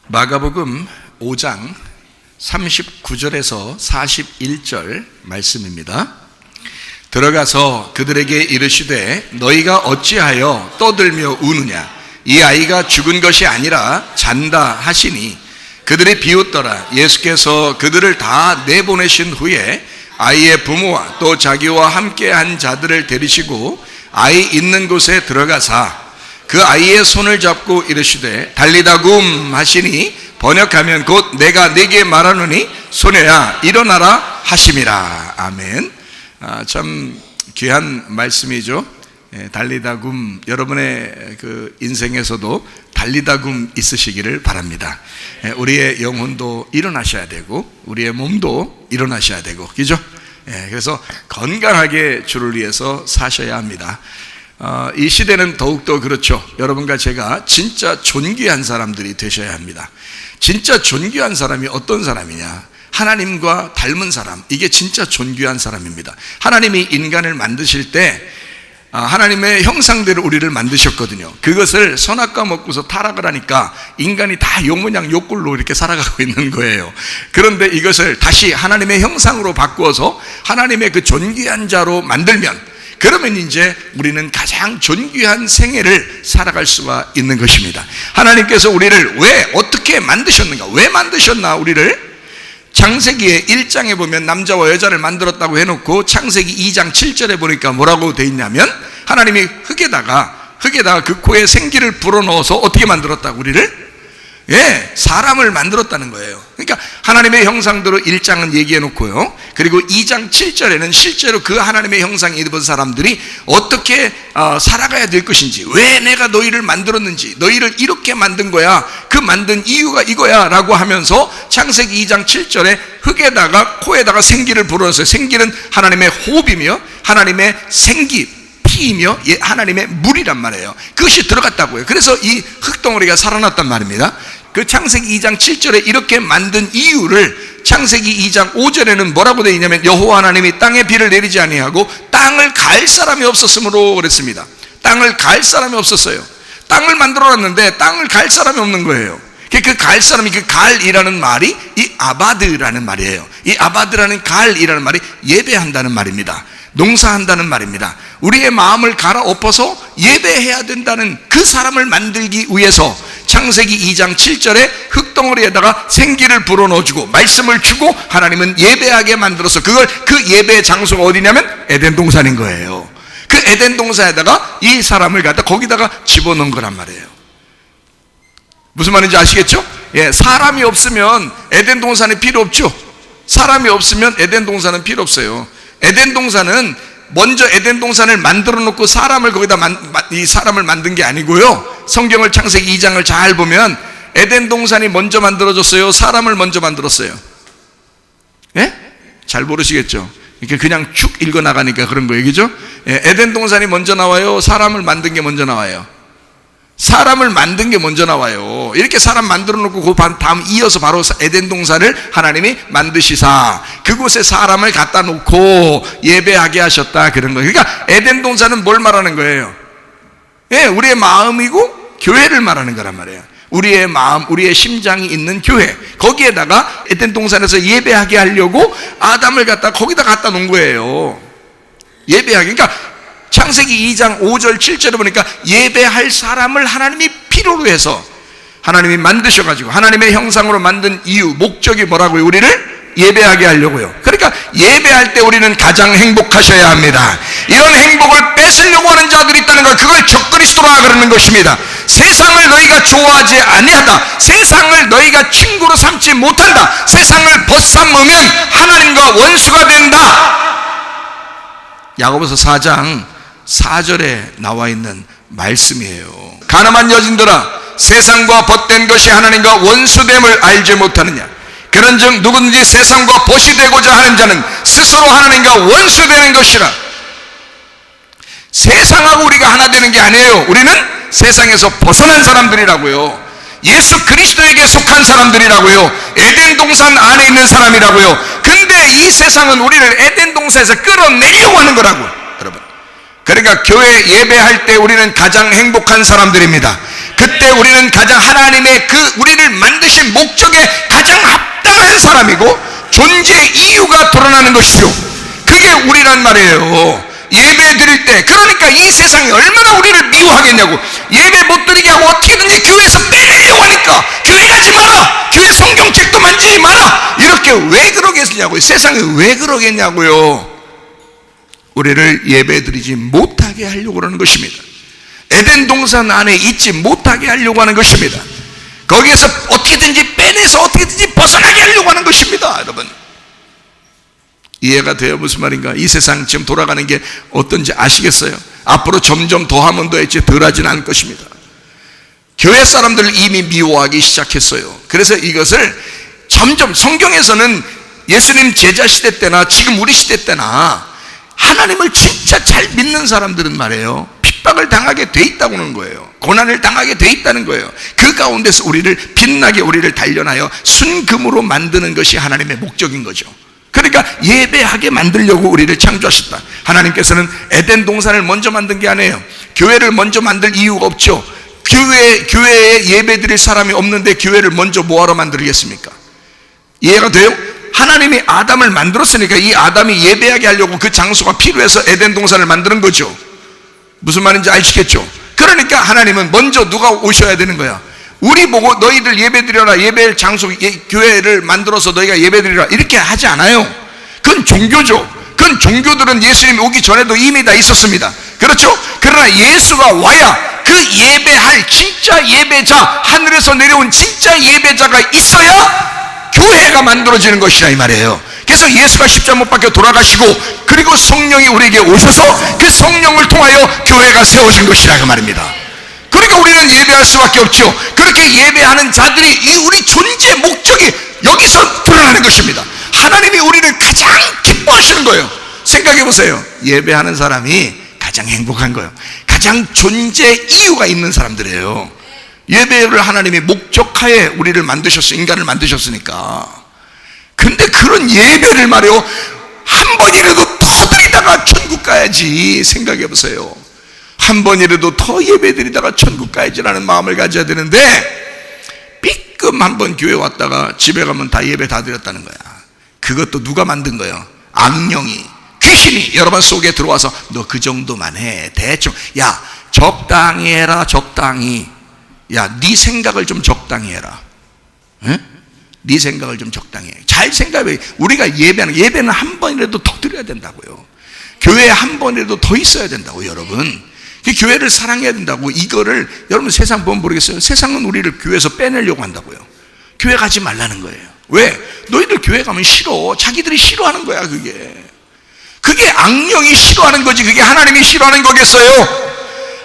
마가복음 5장 39절에서 41절 말씀입니다. 들어가서 그들에게 이르시되 너희가 어찌하여 떠들며 우느냐? 이 아이가 죽은 것이 아니라 잔다 하시니 그들이 비웃더라. 예수께서 그들을 다 내보내신 후에 아이의 부모와 또 자기와 함께한 자들을 데리시고 아이 있는 곳에 들어가사 그 아이의 손을 잡고 이르시되 달리다굼 하시니 번역하면 곧 내가 네게 말하노니 소녀야 일어나라 하심이라. 아멘. 참 귀한 말씀이죠. 달리다굼, 여러분의 그 인생에서도 달리다굼 있으시기를 바랍니다. 우리의 영혼도 일어나셔야 되고 우리의 몸도 일어나셔야 되고, 그죠? 그래서 건강하게 주를 위해서 사셔야 합니다. 이 시대는 더욱더 그렇죠. 여러분과 제가 진짜 존귀한 사람들이 되셔야 합니다. 진짜 존귀한 사람이 어떤 사람이냐? 하나님과 닮은 사람, 이게 진짜 존귀한 사람입니다. 하나님이 인간을 만드실 때 하나님의 형상대로 우리를 만드셨거든요. 그것을 선악과 먹고서 타락을 하니까 인간이 다 요모양 요꼴로 이렇게 살아가고 있는 거예요. 그런데 이것을 다시 하나님의 형상으로 바꾸어서 하나님의 그 존귀한 자로 만들면, 그러면 이제 우리는 가장 존귀한 생애를 살아갈 수가 있는 것입니다. 하나님께서 우리를 왜, 어떻게 만드셨는가? 왜 만드셨나 우리를? 창세기의 1장에 보면 남자와 여자를 만들었다고 해놓고 창세기 2장 7절에 보니까 뭐라고 돼 있냐면 하나님이 흙에다가 그 코에 생기를 불어넣어서 어떻게 만들었다고 우리를? 사람을 만들었다는 거예요. 그러니까 하나님의 형상대로 1장은 얘기해 놓고요, 그리고 2장 7절에는 실제로 그 하나님의 형상이 입은 사람들이 어떻게 살아가야 될 것인지, 왜 내가 너희를 만들었는지, 너희를 이렇게 만든 거야, 그 만든 이유가 이거야 라고 하면서 창세기 2장 7절에 흙에다가 코에다가 생기를 불어넣어서, 생기는 하나님의 호흡이며 하나님의 생기, 피이며 하나님의 물이란 말이에요. 그것이 들어갔다고요. 그래서 이 흙덩어리가 살아났단 말입니다. 그 창세기 2장 7절에 이렇게 만든 이유를 창세기 2장 5절에는 뭐라고 되어 있냐면 여호와 하나님이 땅에 비를 내리지 아니하고 땅을 갈 사람이 없었으므로 그랬습니다. 땅을 갈 사람이 없었어요. 땅을 만들어놨는데 땅을 갈 사람이 없는 거예요. 그 갈 사람이, 그 갈이라는 말이 이 아바드라는 말이에요. 이 아바드라는 갈이라는 말이 예배한다는 말입니다. 농사한다는 말입니다. 우리의 마음을 갈아엎어서 예배해야 된다는 그 사람을 만들기 위해서 창세기 2장 7절에 흙덩어리에다가 생기를 불어넣어주고 말씀을 주고 하나님은 예배하게 만들어서 그 예배의 장소가 어디냐면 에덴 동산인 거예요. 그 에덴 동산에다가 이 사람을 갖다 거기다가 집어넣은 거란 말이에요. 무슨 말인지 아시겠죠? 사람이 없으면 에덴 동산이 필요 없죠. 사람이 없으면 에덴 동산은 필요 없어요. 에덴 동산은 먼저 에덴 동산을 만들어 놓고 사람을 거기다 이 사람을 만든 게 아니고요, 성경을 창세기 2장을 잘 보면 에덴 동산이 먼저 만들어졌어요, 사람을 먼저 만들었어요? 잘 모르시겠죠? 이렇게 그냥 쭉 읽어 나가니까 그런 거예요, 그죠? 에덴 동산이 먼저 나와요, 사람을 만든 게 먼저 나와요? 사람을 만든 게 먼저 나와요. 이렇게 사람 만들어 놓고 그 다음 이어서 바로 에덴 동산을 하나님이 만드시사 그곳에 사람을 갖다 놓고 예배하게 하셨다, 그런 거예요. 그러니까 에덴 동산은 뭘 말하는 거예요? 우리의 마음이고 교회를 말하는 거란 말이에요. 우리의 마음, 우리의 심장이 있는 교회, 거기에다가 에덴 동산에서 예배하게 하려고 아담을 거기다 갖다 놓은 거예요. 예배하게. 그러니까 창세기 2장 5절 7절에 보니까 예배할 사람을 하나님이 필요로 해서 하나님이 만드셔가지고 하나님의 형상으로 만든 이유, 목적이 뭐라고요? 우리를 예배하게 하려고요. 그러니까 예배할 때 우리는 가장 행복하셔야 합니다. 이런 행복을 뺏으려고 하는 자들이 있다는 걸, 그걸 적그리스도라 그러는 것입니다. 세상을 너희가 좋아하지 아니하다, 세상을 너희가 친구로 삼지 못한다, 세상을 벗삼으면 하나님과 원수가 된다. 야고보서 4장 4절에 나와 있는 말씀이에요. 가늠한 여진들아, 세상과 벗된 것이 하나님과 원수됨을 알지 못하느냐? 그런즉 누구든지 세상과 벗이 되고자 하는 자는 스스로 하나님과 원수되는 것이라. 세상하고 우리가 하나 되는 게 아니에요. 우리는 세상에서 벗어난 사람들이라고요. 예수 그리스도에게 속한 사람들이라고요. 에덴 동산 안에 있는 사람이라고요. 근데 이 세상은 우리를 에덴 동산에서 끌어내려고 하는 거라고요, 여러분. 그러니까 교회 예배할 때 우리는 가장 행복한 사람들입니다. 그때 우리는 가장 하나님의 우리를 만드신 만드신 목적에 가장 합당한 사람이고 존재 이유가 드러나는 것이죠. 그게 우리란 말이에요. 예배 드릴 때, 그러니까 이 세상이 얼마나 우리를 미워하겠냐고. 예배 못 드리게 하고 어떻게든지 교회에서 빼내려고 하니까 교회 가지 마라, 교회 성경책도 만지지 마라, 이렇게 왜 그러겠냐고요. 세상이 왜 그러겠냐고요. 우리를 예배 드리지 못하게 하려고 하는 것입니다. 에덴 동산 안에 있지 못하게 하려고 하는 것입니다. 거기에서 어떻게든지 빼내서 어떻게든지 벗어나게 하려고 하는 것입니다. 여러분, 이해가 돼요? 무슨 말인가? 이 세상 지금 돌아가는 게 어떤지 아시겠어요? 앞으로 점점 더하면 더했지 덜하지는 않을 것입니다. 교회 사람들을 이미 미워하기 시작했어요. 그래서 이것을 점점, 성경에서는 예수님 제자 시대 때나 지금 우리 시대 때나 하나님을 진짜 잘 믿는 사람들은 말이에요, 핍박을 당하게 돼 있다고 하는 거예요. 고난을 당하게 돼 있다는 거예요. 그 가운데서 우리를 빛나게, 우리를 단련하여 순금으로 만드는 것이 하나님의 목적인 거죠. 그러니까 예배하게 만들려고 우리를 창조하셨다. 하나님께서는 에덴 동산을 먼저 만든 게 아니에요. 교회를 먼저 만들 이유가 없죠. 교회에 예배 드릴 사람이 없는데 교회를 먼저 뭐하러 만들겠습니까? 이해가 돼요? 하나님이 아담을 만들었으니까 이 아담이 예배하게 하려고 그 장소가 필요해서 에덴 동산을 만드는 거죠. 무슨 말인지 아시겠죠? 그러니까 하나님은 먼저 누가 오셔야 되는 거야? 우리 보고 너희들 예배 드려라, 예배 장소, 교회를 만들어서 너희가 예배 드리라, 이렇게 하지 않아요. 그건 종교죠. 그건 종교들은 예수님이 오기 전에도 이미 다 있었습니다. 그렇죠? 그러나 예수가 와야 그 예배할 진짜 예배자, 하늘에서 내려온 진짜 예배자가 있어야 교회가 만들어지는 것이라 이 말이에요. 그래서 예수가 십자가 못 박혀 돌아가시고, 그리고 성령이 우리에게 오셔서 그 성령을 통하여 교회가 세워진 것이라 그 말입니다. 그러니까 우리는 예배할 수밖에 없죠. 그렇게 예배하는 자들이 이 우리 존재 목적이 여기서 드러나는 것입니다. 하나님이 우리를 가장 기뻐하시는 거예요. 생각해 보세요. 예배하는 사람이 가장 행복한 거예요. 가장 존재 이유가 있는 사람들이에요. 예배를 하나님이 목적하에 우리를 만드셨어, 인간을 만드셨으니까. 근데 그런 예배를 말이요, 한 번이라도 더 드리다가 천국 가야지. 생각해 보세요. 한 번이라도 더 예배 드리다가 천국 가야지라는 마음을 가져야 되는데, 삐끔 한 번 교회 왔다가 집에 가면 다 예배 다 드렸다는 거야. 그것도 누가 만든 거예요? 악령이, 귀신이 여러분 속에 들어와서 너 그 정도만 해, 대충, 야 적당히 해라, 적당히. 야, 네 생각을 좀 적당히 해라. 응? 네 생각을 좀 적당히 해. 잘 생각해. 우리가 예배는 한 번이라도 더 드려야 된다고요. 교회에 한 번이라도 더 있어야 된다고. 여러분, 그 교회를 사랑해야 된다고. 이거를 여러분 세상 보면 모르겠어요. 세상은 우리를 교회에서 빼내려고 한다고요. 교회 가지 말라는 거예요. 왜? 너희들 교회 가면 싫어. 자기들이 싫어하는 거야. 그게 악령이 싫어하는 거지, 그게 하나님이 싫어하는 거겠어요?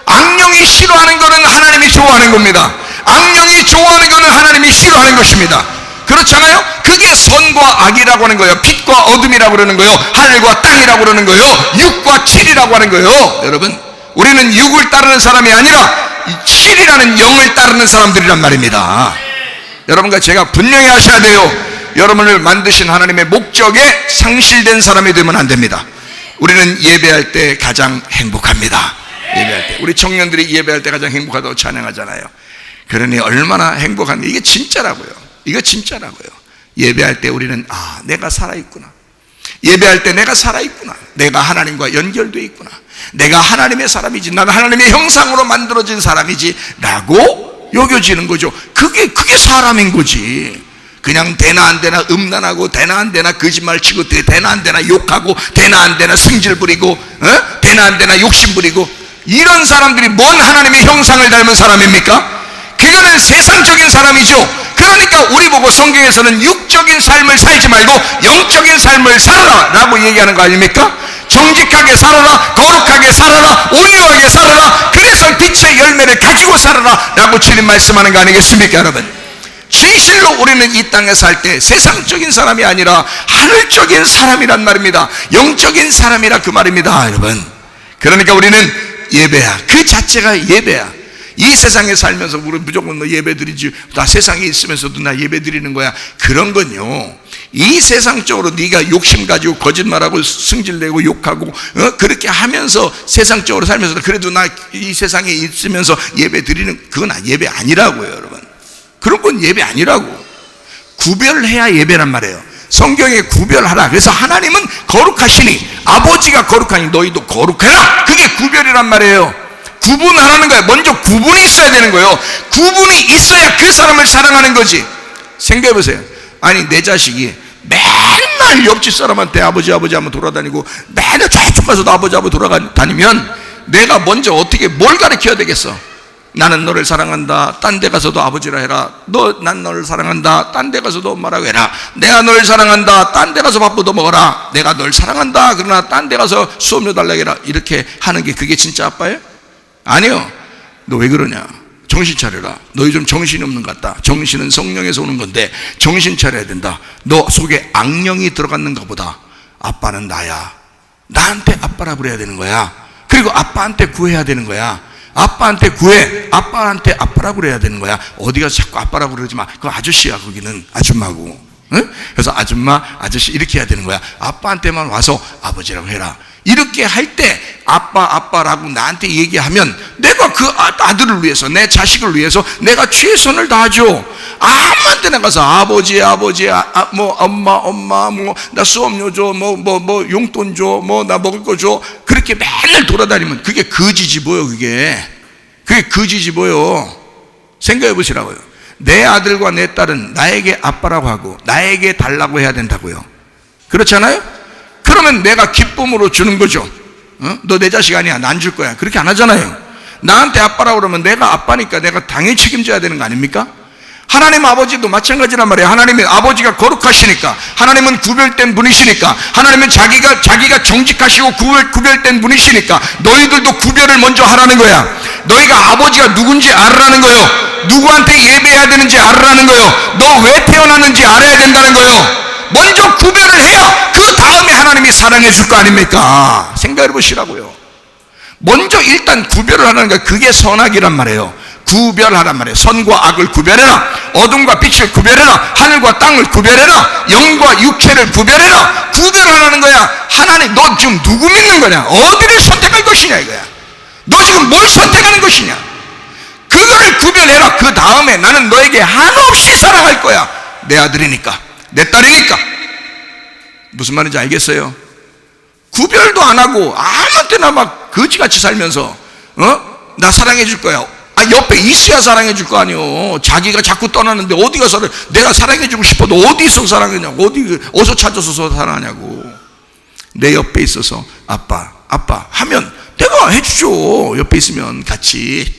악령이 싫어하는 거는 하나님이 좋아하는 겁니다. 악령이 좋아하는 거는 하나님이 싫어하는 것입니다. 그렇잖아요? 그게 선과 악이라고 하는 거예요. 빛과 어둠이라고 그러는 거예요. 하늘과 땅이라고 그러는 거예요. 육과 칠이라고 하는 거예요. 여러분, 우리는 육을 따르는 사람이 아니라 칠이라는 영을 따르는 사람들이란 말입니다. 여러분과 제가 분명히 하셔야 돼요. 여러분을 만드신 하나님의 목적에 상실된 사람이 되면 안 됩니다. 우리는 예배할 때 가장 행복합니다. 예배할 때, 우리 청년들이 예배할 때 가장 행복하다고 찬양하잖아요. 그러니 얼마나 행복한지, 이게 진짜라고요. 이거 진짜라고요. 예배할 때 우리는 내가 살아있구나. 예배할 때 내가 살아있구나. 내가 하나님과 연결되어 있구나. 내가 하나님의 사람이지, 나는 하나님의 형상으로 만들어진 사람이지 라고 여겨지는 거죠. 그게 사람인 거지. 그냥 되나 안 되나 음란하고, 되나 안 되나 거짓말 치고, 되나 안 되나 욕하고, 되나 안 되나 승질 부리고, 되나 안 되나 욕심 부리고, 이런 사람들이 뭔 하나님의 형상을 닮은 사람입니까? 그거는 세상적인 사람이죠. 그러니까 우리 보고 성경에서는 육적인 삶을 살지 말고 영적인 삶을 살아라 라고 얘기하는 거 아닙니까? 정직하게 살아라, 거룩하게 살아라, 온유하게 살아라, 그래서 빛의 열매를 가지고 살아라 라고 주님 말씀하는 거 아니겠습니까? 여러분, 진실로 우리는 이 땅에 살 때 세상적인 사람이 아니라 하늘적인 사람이란 말입니다. 영적인 사람이라 그 말입니다. 여러분, 그러니까 우리는 예배야, 그 자체가 예배야. 이 세상에 살면서 우리 무조건 예배 드리지, 나 세상에 있으면서도 나 예배 드리는 거야, 그런 건요, 이 세상적으로 네가 욕심 가지고 거짓말하고 승질내고 욕하고 그렇게 하면서 세상적으로 살면서 그래도 나 이 세상에 있으면서 예배 드리는, 그건 예배 아니라고요. 여러분, 그런 건 예배 아니라고. 구별해야 예배란 말이에요. 성경에 구별하라. 그래서 하나님은 거룩하시니 아버지가 거룩하니 너희도 거룩해라. 그게 구별이란 말이에요. 구분하라는 거예요. 먼저 구분이 있어야 되는 거예요. 구분이 있어야 그 사람을 사랑하는 거지. 생각해 보세요. 아니 내 자식이 맨날 옆집 사람한테 아버지 하면 돌아다니고 맨날 저쪽 가서도 아버지 돌아다니면 내가 먼저 어떻게 뭘 가르쳐야 되겠어? 나는 너를 사랑한다. 딴 데 가서도 아버지라 해라. 난 너를 사랑한다. 딴 데 가서도 엄마라고 해라. 내가 너를 사랑한다. 딴 데 가서 밥도 먹어라. 내가 널 사랑한다. 그러나 딴 데 가서 수업료 달라고 해라. 이렇게 하는 게 그게 진짜 아빠예요? 아니요. 너 왜 그러냐? 정신 차려라. 너희 좀 정신이 없는 것 같다. 정신은 성령에서 오는 건데 정신 차려야 된다. 너 속에 악령이 들어갔는가 보다. 아빠는 나야. 나한테 아빠라 그래야 되는 거야. 그리고 아빠한테 구해야 되는 거야. 아빠한테 구해. 아빠한테 아빠라고 그래야 되는 거야. 어디 가서 자꾸 아빠라고 그러지 마. 그거 아저씨야. 거기는 아줌마고. 응? 그래서 아줌마, 아저씨 이렇게 해야 되는 거야. 아빠한테만 와서 아버지라고 해라. 이렇게 할 때 아빠라고 나한테 얘기하면 내가 그 아들을 위해서, 내 자식을 위해서 내가 최선을 다하죠. 아무한테나 가서 아버지, 뭐 엄마, 뭐 나 수업료 줘, 뭐 용돈 줘, 뭐 나 먹을 거 줘. 그렇게 맨날 돌아다니면 그게 거지지 뭐요? 그게 거지지 뭐요? 생각해 보시라고요. 내 아들과 내 딸은 나에게 아빠라고 하고 나에게 달라고 해야 된다고요. 그렇잖아요? 그러면 내가 기쁨으로 주는 거죠. 너 내 자식 아니야. 난 줄 거야. 그렇게 안 하잖아요. 나한테 아빠라고 그러면 내가 아빠니까 내가 당연히 책임져야 되는 거 아닙니까? 하나님 아버지도 마찬가지란 말이에요. 하나님의 아버지가 거룩하시니까, 하나님은 구별된 분이시니까, 하나님은 자기가 정직하시고 구별된 분이시니까 너희들도 구별을 먼저 하라는 거야. 너희가 아버지가 누군지 알으라는 거예요. 누구한테 예배해야 되는지 알으라는 거예요. 너 왜 태어났는지 알아야 된다는 거예요. 먼저 구별을 해야 그 다음에 하나님이 사랑해 줄 거 아닙니까? 생각해 보시라고요. 먼저 일단 구별을 하는 거예요. 그게 선악이란 말이에요. 구별하란 말이에요. 선과 악을 구별해라. 어둠과 빛을 구별해라. 하늘과 땅을 구별해라. 영과 육체를 구별해라. 구별하라는 거야. 하나님, 너 지금 누구 믿는 거냐? 어디를 선택할 것이냐 이거야. 너 지금 뭘 선택하는 것이냐? 그거를 구별해라. 그 다음에 나는 너에게 한없이 사랑할 거야. 내 아들이니까, 내 딸이니까. 무슨 말인지 알겠어요? 구별도 안 하고 아무 때나 막 거지같이 살면서 나 사랑해 줄 거야. 옆에 있어야 사랑해 줄 거 아니요. 자기가 자꾸 떠나는데 어디 가서 내가 사랑해 주고 싶어도 어디서 사랑하냐고. 어디서 찾아서 사랑하냐고. 내 옆에 있어서 아빠 하면 내가 해주죠. 옆에 있으면 같이.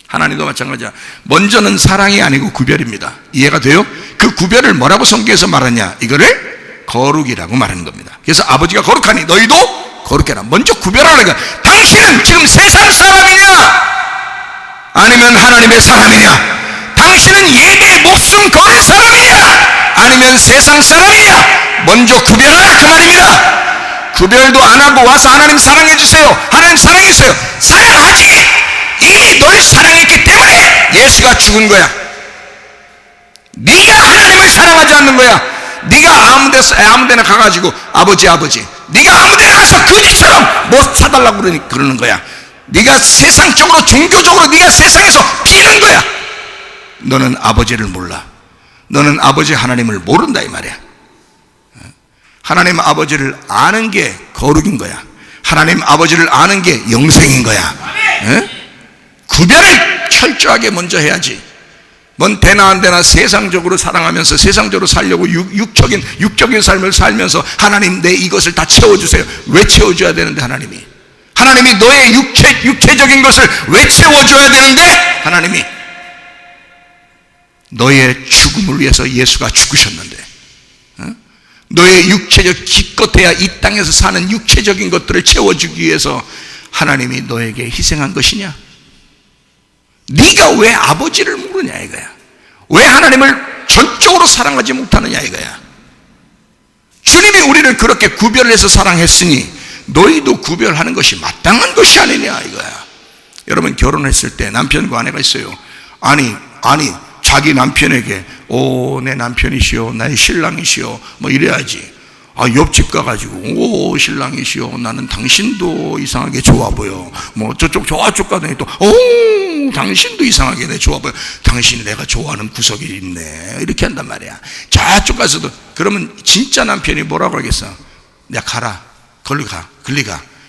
하나님도 마찬가지야. 먼저는 사랑이 아니고 구별입니다. 이해가 돼요? 그 구별을 뭐라고 성경에서 말하냐? 이거를 거룩이라고 말하는 겁니다. 그래서 아버지가 거룩하니 너희도 거룩해라. 먼저 구별하는 거야. 당신은 지금 세상 사람이냐? 아니면 하나님의 사람이냐? 당신은 예배에 목숨 걸 사람이냐? 아니면 세상 사람이냐? 먼저 구별하라 그 말입니다. 구별도 안 하고 와서 하나님 사랑해 주세요. 하나님 사랑했어요. 사랑하지. 이미 널 사랑했기 때문에 예수가 죽은 거야. 네가 하나님을 사랑하지 않는 거야. 네가 아무 데나 가가지고 아버지 네가 아무 데나 가서 거지처럼 뭐 사달라고 그러는 거야. 네가 세상적으로 종교적으로 네가 세상에서 피는 거야. 너는 아버지를 몰라. 너는 아버지 하나님을 모른다 이 말이야. 하나님 아버지를 아는 게 거룩인 거야. 하나님 아버지를 아는 게 영생인 거야. 구별을 철저하게 먼저 해야지. 뭔 되나 안 되나 세상적으로 사랑하면서 세상적으로 살려고 육적인 삶을 살면서 하나님 내 이것을 다 채워주세요. 왜 채워줘야 되는데 하나님이 너의 육체적인 것을 왜 채워줘야 되는데 하나님이 너의 죽음을 위해서 예수가 죽으셨는데 너의 육체적 기껏해야 이 땅에서 사는 육체적인 것들을 채워주기 위해서 하나님이 너에게 희생한 것이냐? 네가 왜 아버지를 모르냐 이거야. 왜 하나님을 전적으로 사랑하지 못하느냐 이거야. 주님이 우리를 그렇게 구별해서 사랑했으니 너희도 구별하는 것이 마땅한 것이 아니냐 이거야. 여러분 결혼했을 때 남편과 아내가 있어요. 아니 자기 남편에게 내 남편이시오, 나의 신랑이시오 뭐 이래야지. 옆집 가가지고 신랑이시오, 나는 당신도 이상하게 좋아 보여. 뭐 저쪽 가더니 또 당신도 이상하게 내 좋아 보여. 당신이 내가 좋아하는 구석이 있네. 이렇게 한단 말이야. 저쪽 가서도. 그러면 진짜 남편이 뭐라고 하겠어? 야, 가라. 걸리 가.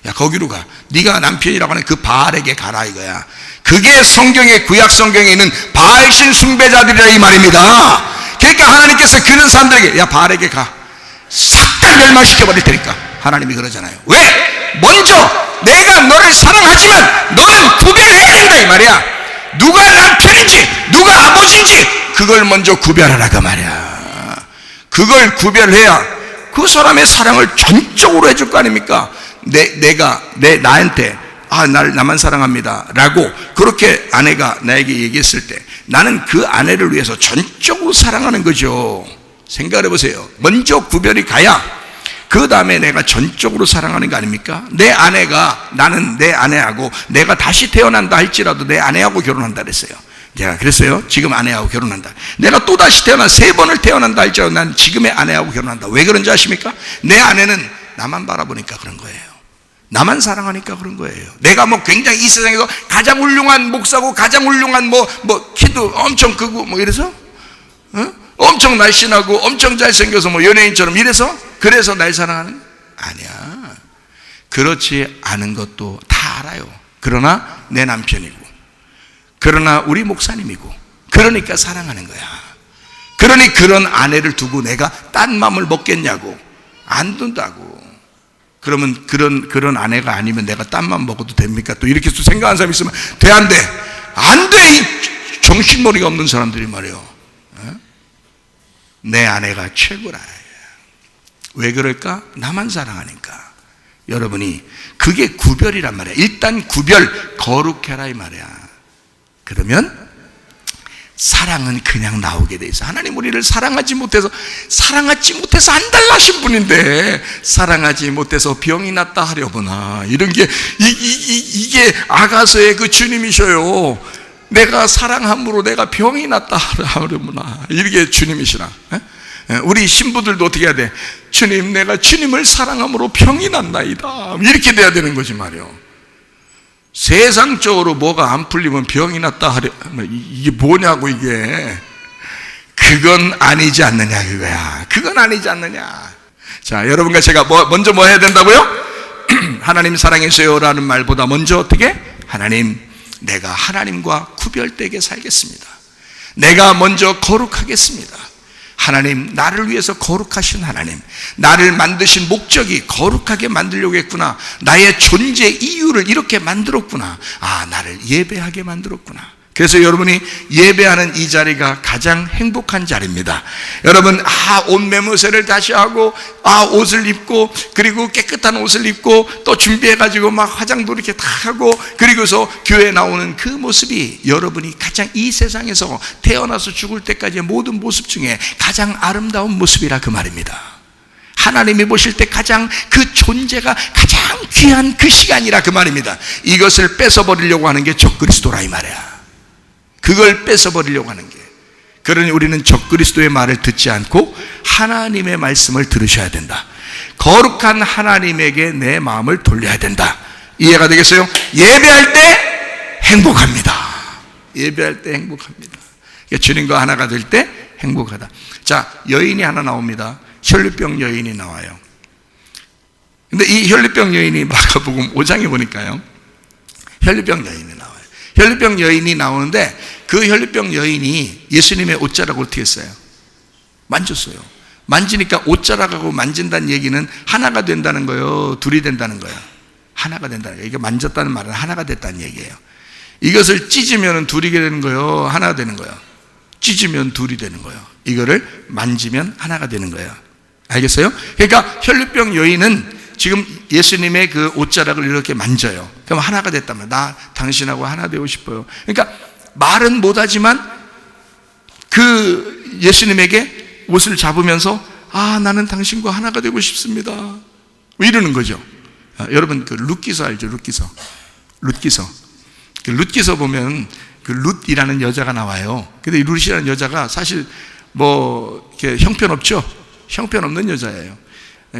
야, 거기로 가. 네가 남편이라고 하는 그 바알에게 가라 이거야. 그게 성경의, 구약 성경에 있는 바알신 숭배자들이라 이 말입니다. 그러니까 하나님께서 그런 사람들에게, 야, 바알에게 가. 싹 다 멸망시켜버릴 테니까. 하나님이 그러잖아요. 왜? 먼저 내가 너를 사랑하지만 너는 구별해야 된다 이 말이야. 누가 남편인지 누가 아버지인지 그걸 먼저 구별하라 그 말이야. 그걸 구별해야 그 사람의 사랑을 전적으로 해줄 거 아닙니까? 내가 나한테 나만 사랑합니다 라고 그렇게 아내가 나에게 얘기했을 때 나는 그 아내를 위해서 전적으로 사랑하는 거죠. 생각을 해보세요. 먼저 구별이 가야 그 다음에 내가 전적으로 사랑하는 거 아닙니까? 내 아내가, 나는 내 아내하고 내가 다시 태어난다 할지라도 내 아내하고 결혼한다 그랬어요. 제가 그랬어요. 지금 아내하고 결혼한다. 내가 또 다시 태어난 3번을 태어난다 할지라도 난 지금의 아내하고 결혼한다. 왜 그런지 아십니까? 내 아내는 나만 바라보니까 그런 거예요. 나만 사랑하니까 그런 거예요. 내가 뭐 굉장히 이 세상에서 가장 훌륭한 목사고 가장 훌륭한 키도 엄청 크고 이래서 엄청 날씬하고 엄청 잘생겨서 연예인처럼 이래서 그래서 날 사랑하는? 아니야. 그렇지 않은 것도 다 알아요. 그러나 내 남편이고 그러나 우리 목사님이고 그러니까 사랑하는 거야. 그러니 그런 아내를 두고 내가 딴 맘을 먹겠냐고. 안 둔다고. 그러면 그런 아내가 아니면 내가 딴 맘 먹어도 됩니까? 또 이렇게 또 생각하는 사람이 있으면 돼 안 돼? 안 돼. 이 정신머리가 없는 사람들이 말이에요. 내 아내가 최고라. 왜 그럴까? 나만 사랑하니까. 여러분이 그게 구별이란 말이야. 일단 구별, 거룩해라 이 말이야. 그러면 사랑은 그냥 나오게 돼 있어. 하나님 우리를 사랑하지 못해서 안달나신 분인데 사랑하지 못해서 병이 났다 하려구나. 이런 게 이게 아가서의 그 주님이셔요. 내가 사랑함으로 내가 병이 났다 하려구나. 이게 주님이시라. 우리 신부들도 어떻게 해야 돼? 주님, 내가 주님을 사랑함으로 병이 났나이다. 이렇게 돼야 되는 거지 말이요. 세상적으로 뭐가 안 풀리면 병이 났다 하려, 이게 뭐냐고 이게. 그건 아니지 않느냐 그거야. 그건 아니지 않느냐. 자, 여러분과 제가 먼저 뭐 해야 된다고요? 하나님 사랑해주세요 라는 말보다 먼저 어떻게? 하나님, 내가 하나님과 구별되게 살겠습니다. 내가 먼저 거룩하겠습니다. 하나님, 나를 위해서 거룩하신 하나님, 나를 만드신 목적이 거룩하게 만들려고 했구나. 나의 존재 이유를 이렇게 만들었구나. 나를 예배하게 만들었구나. 그래서 여러분이 예배하는 이 자리가 가장 행복한 자리입니다. 여러분, 옷 매무새를 다시 하고, 옷을 입고, 그리고 깨끗한 옷을 입고, 또 준비해가지고 막 화장도 이렇게 다 하고, 그리고서 교회에 나오는 그 모습이 여러분이 가장 이 세상에서 태어나서 죽을 때까지의 모든 모습 중에 가장 아름다운 모습이라 그 말입니다. 하나님이 보실 때 가장 그 존재가 가장 귀한 그 시간이라 그 말입니다. 이것을 뺏어버리려고 하는 게 적그리스도라 이 말이야. 그걸 뺏어버리려고 하는 게. 그러니 우리는 적그리스도의 말을 듣지 않고 하나님의 말씀을 들으셔야 된다. 거룩한 하나님에게 내 마음을 돌려야 된다. 이해가 되겠어요? 예배할 때 행복합니다. 예배할 때 행복합니다. 주님과 하나가 될 때 행복하다. 자, 여인이 하나 나옵니다. 혈루병 여인이 나와요. 근데 이 혈루병 여인이 마가복음 5장에 보니까요, 혈루병 여인이 나와요. 혈루병 여인이 나오는데 그 혈루병 여인이 예수님의 옷자락을 어떻게 했어요? 만졌어요. 만지니까 옷자락하고 만진다는 얘기는 하나가 된다는 거예요? 둘이 된다는 거예요? 하나가 된다는 거예요. 이게 만졌다는 말은 하나가 됐다는 얘기예요. 이것을 찢으면 둘이 되는 거예요? 하나가 되는 거예요? 찢으면 둘이 되는 거예요. 이거를 만지면 하나가 되는 거예요. 알겠어요? 그러니까 혈루병 여인은 지금 예수님의 그 옷자락을 이렇게 만져요. 그럼 하나가 됐다면 나 당신하고 하나 되고 싶어요. 그러니까 말은 못하지만 그 예수님에게 옷을 잡으면서 나는 당신과 하나가 되고 싶습니다. 왜 이러는 거죠? 여러분 그 룻기서 알죠? 룻기서. 그 룻기서 보면 그 룻이라는 여자가 나와요. 근데 이 룻이라는 여자가 사실 이렇게 형편없죠? 형편없는 여자예요.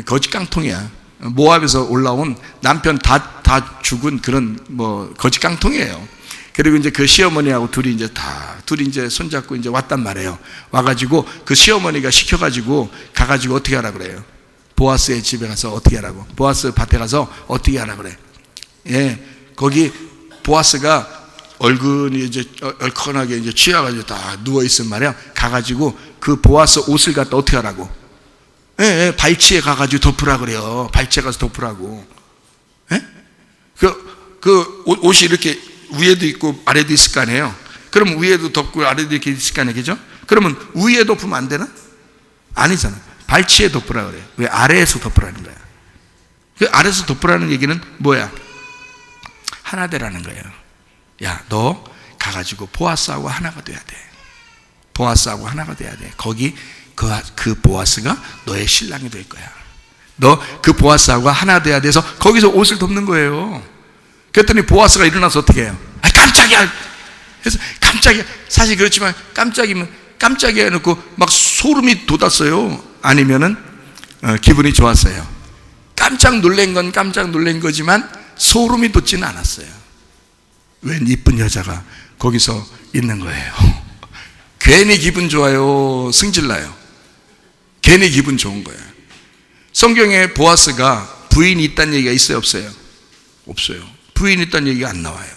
거지 깡통이야. 모압에서 올라온 남편 다 죽은 그런 거지 깡통이에요. 그리고 이제 그 시어머니하고 둘이 이제 손잡고 이제 왔단 말이에요. 와가지고 그 시어머니가 시켜가지고 가가지고 어떻게 하라 그래요? 보아스의 집에 가서 어떻게 하라고? 보아스 밭에 가서 어떻게 하라 그래? 예, 거기 보아스가 얼굴이 이제 얼큰하게 이제 취해가지고 딱 누워있으면 말이야. 가가지고 그 보아스 옷을 갖다 어떻게 하라고? 예, 발치에 가가지고 덮으라 그래요. 발치에 가서 덮으라고. 예? 그 옷이 이렇게 위에도 있고 아래도 있을 거 아니에요. 그러면 위에도 덮고 아래도 이렇게 있을 거 아니에요. 그죠? 그러면 위에 덮으면 안 되나? 아니잖아. 발치에 덮으라 그래요. 왜? 아래에서 덮으라는 거야. 그 아래에서 덮으라는 얘기는 뭐야? 하나 되라는 거예요. 야, 너 가가지고 보아스하고 하나가 돼야 돼. 보아스하고 하나가 돼야 돼. 거기 그 보아스가 너의 신랑이 될 거야. 너 그 보아스하고 하나 돼야 돼서 거기서 옷을 덮는 거예요. 그랬더니 보아스가 일어나서 어떻게 해요? 아, 깜짝이야. 그래서 깜짝이야. 사실 그렇지만 깜짝이야 해놓고 막 소름이 돋았어요. 아니면은 기분이 좋았어요. 깜짝 놀란 건 깜짝 놀란 거지만 소름이 돋지는 않았어요. 웬 이쁜 여자가 거기서 있는 거예요. 괜히 기분 좋아요. 승질나요. 괜히 기분 좋은 거예요. 성경에 보아스가 부인이 있다는 얘기가 있어요, 없어요? 없어요. 부인이 있다는 얘기가 안 나와요.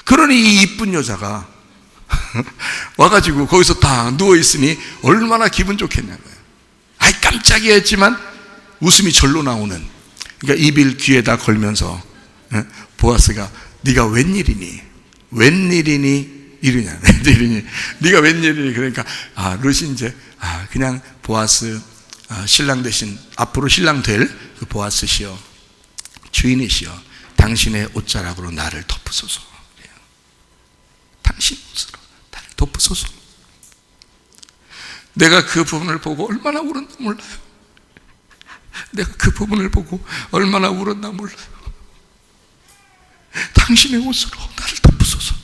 그러니 이 이쁜 여자가 와가지고 거기서 다 누워있으니 얼마나 기분 좋겠냐고요. 아이, 깜짝이야 했지만 웃음이 절로 나오는. 그러니까 입을 귀에다 걸면서 보아스가 네가 웬일이니? 이러냐? 네가 웬일이니? 그러니까 룻이 이제 그냥 보아스 신랑 대신 앞으로 신랑 될 그 보아스시여, 주인이시여, 당신의 옷자락으로 나를 덮으소서. 당신 옷으로 나를 덮으소서. 내가 그 부분을 보고 얼마나 울었나 몰라요. 내가 그 부분을 보고 얼마나 울었나 몰라요. 당신의 옷으로 나를 덮으소서.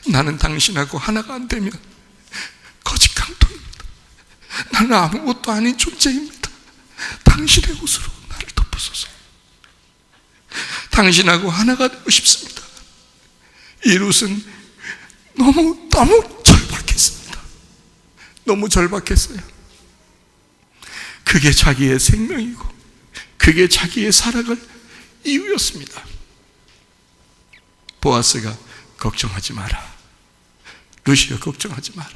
나는 당신하고 하나가 안 되면 거짓 강도입니다. 나는 아무것도 아닌 존재입니다. 당신의 옷으로 나를 덮으소서. 당신하고 하나가 되고 싶습니다. 이 룻은 너무 절박했습니다. 너무 절박했어요. 그게 자기의 생명이고 그게 자기의 살아갈 이유였습니다. 보아스가 걱정하지 마라. 룻이여, 걱정하지 마라.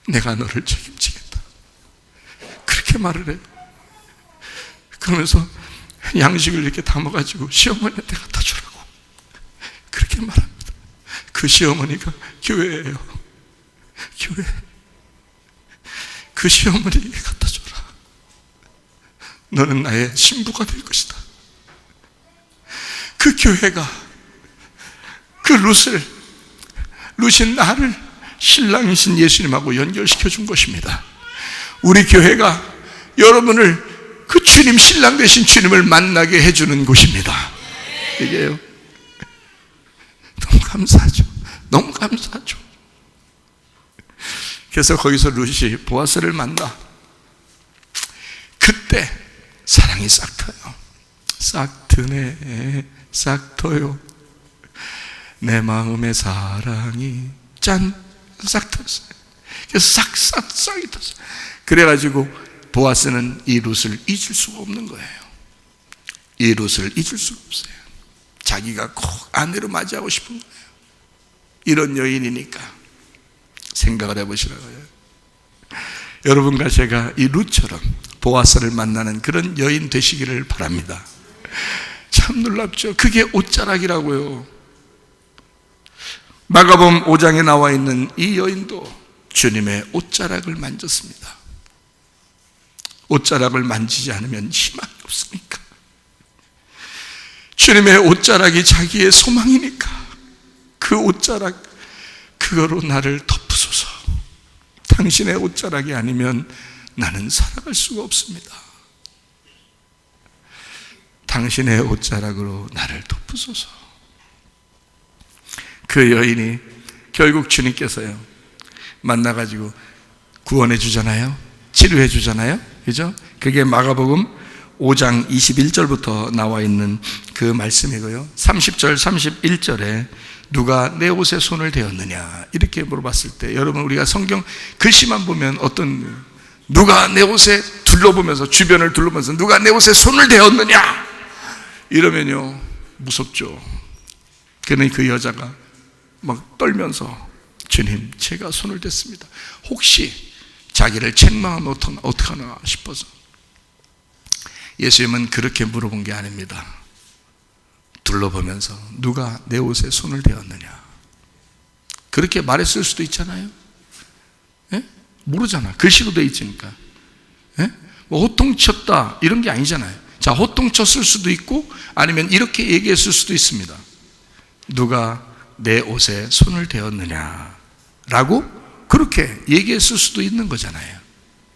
내가 너를 책임지겠다. 그렇게 말을 해요. 그러면서 양식을 이렇게 담아가지고 시어머니한테 갖다 주라고 그렇게 말합니다. 그 시어머니가 교회예요. 교회. 그 시어머니에게 갖다 줘라. 너는 나의 신부가 될 것이다. 그 교회가 그 룻이 나를 신랑이신 예수님하고 연결시켜 준 것입니다. 우리 교회가 여러분을 그 주님, 신랑 되신 주님을 만나게 해주는 곳입니다. 이게요. 너무 감사하죠. 너무 감사하죠. 그래서 거기서 룻이 보아스를 만나. 그때 사랑이 싹 터요. 싹 트네, 싹 터요. 내 마음의 사랑이 짠, 싹 텄어요. 그래서 싹이 텄어요. 그래가지고 보아스는 이 룻을 잊을 수가 없는 거예요. 이 룻을 잊을 수가 없어요. 자기가 꼭 아내로 맞이하고 싶은 거예요. 이런 여인이니까. 생각을 해보시라고요. 여러분과 제가 이 룻처럼 보아스를 만나는 그런 여인 되시기를 바랍니다. 참 놀랍죠. 그게 옷자락이라고요. 마가복음 5장에 나와 있는 이 여인도 주님의 옷자락을 만졌습니다. 옷자락을 만지지 않으면 희망이 없으니까. 주님의 옷자락이 자기의 소망이니까 그 옷자락, 그거로 나를 덮으소서. 당신의 옷자락이 아니면 나는 살아갈 수가 없습니다. 당신의 옷자락으로 나를 덮으소서. 그 여인이 결국 주님께서요 만나가지고 구원해 주잖아요. 치료해 주잖아요. 그죠? 그게 마가복음 5장 21절부터 나와 있는 그 말씀이고요. 30절, 31절에 누가 내 옷에 손을 대었느냐 이렇게 물어봤을 때, 여러분 우리가 성경 글씨만 보면 누가 내 옷에 둘러보면서, 주변을 둘러보면서 누가 내 옷에 손을 대었느냐 이러면요 무섭죠. 그러니 그 여자가 막 떨면서 주님, 제가 손을 댔습니다. 혹시 자기를 책망하면 어떡하나 싶어서. 예수님은 그렇게 물어본 게 아닙니다. 둘러보면서 누가 내 옷에 손을 대었느냐, 그렇게 말했을 수도 있잖아요. 예? 모르잖아. 글씨로 돼 있으니까. 예? 뭐 호통쳤다 이런 게 아니잖아요. 자, 호통쳤을 수도 있고 아니면 이렇게 얘기했을 수도 있습니다. 누가 내 옷에 손을 대었느냐 라고 그렇게 얘기했을 수도 있는 거잖아요.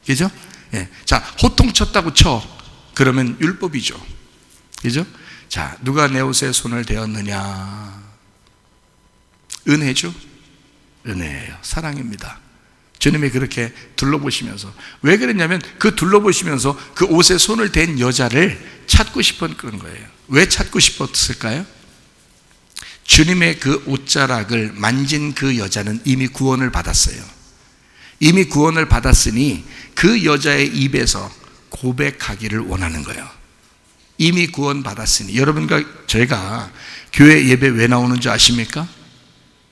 그죠? 예. 자, 호통쳤다고 쳐. 그러면 율법이죠. 그죠? 자, 누가 내 옷에 손을 대었느냐? 은혜죠? 은혜예요. 사랑입니다. 주님이 그렇게 둘러보시면서, 왜 그랬냐면 그 둘러보시면서 그 옷에 손을 댄 여자를 찾고 싶었던 거예요. 왜 찾고 싶었을까요? 주님의 그 옷자락을 만진 그 여자는 이미 구원을 받았어요. 이미 구원을 받았으니 그 여자의 입에서 고백하기를 원하는 거예요. 이미 구원 받았으니. 여러분과 제가 교회 예배 왜 나오는지 아십니까?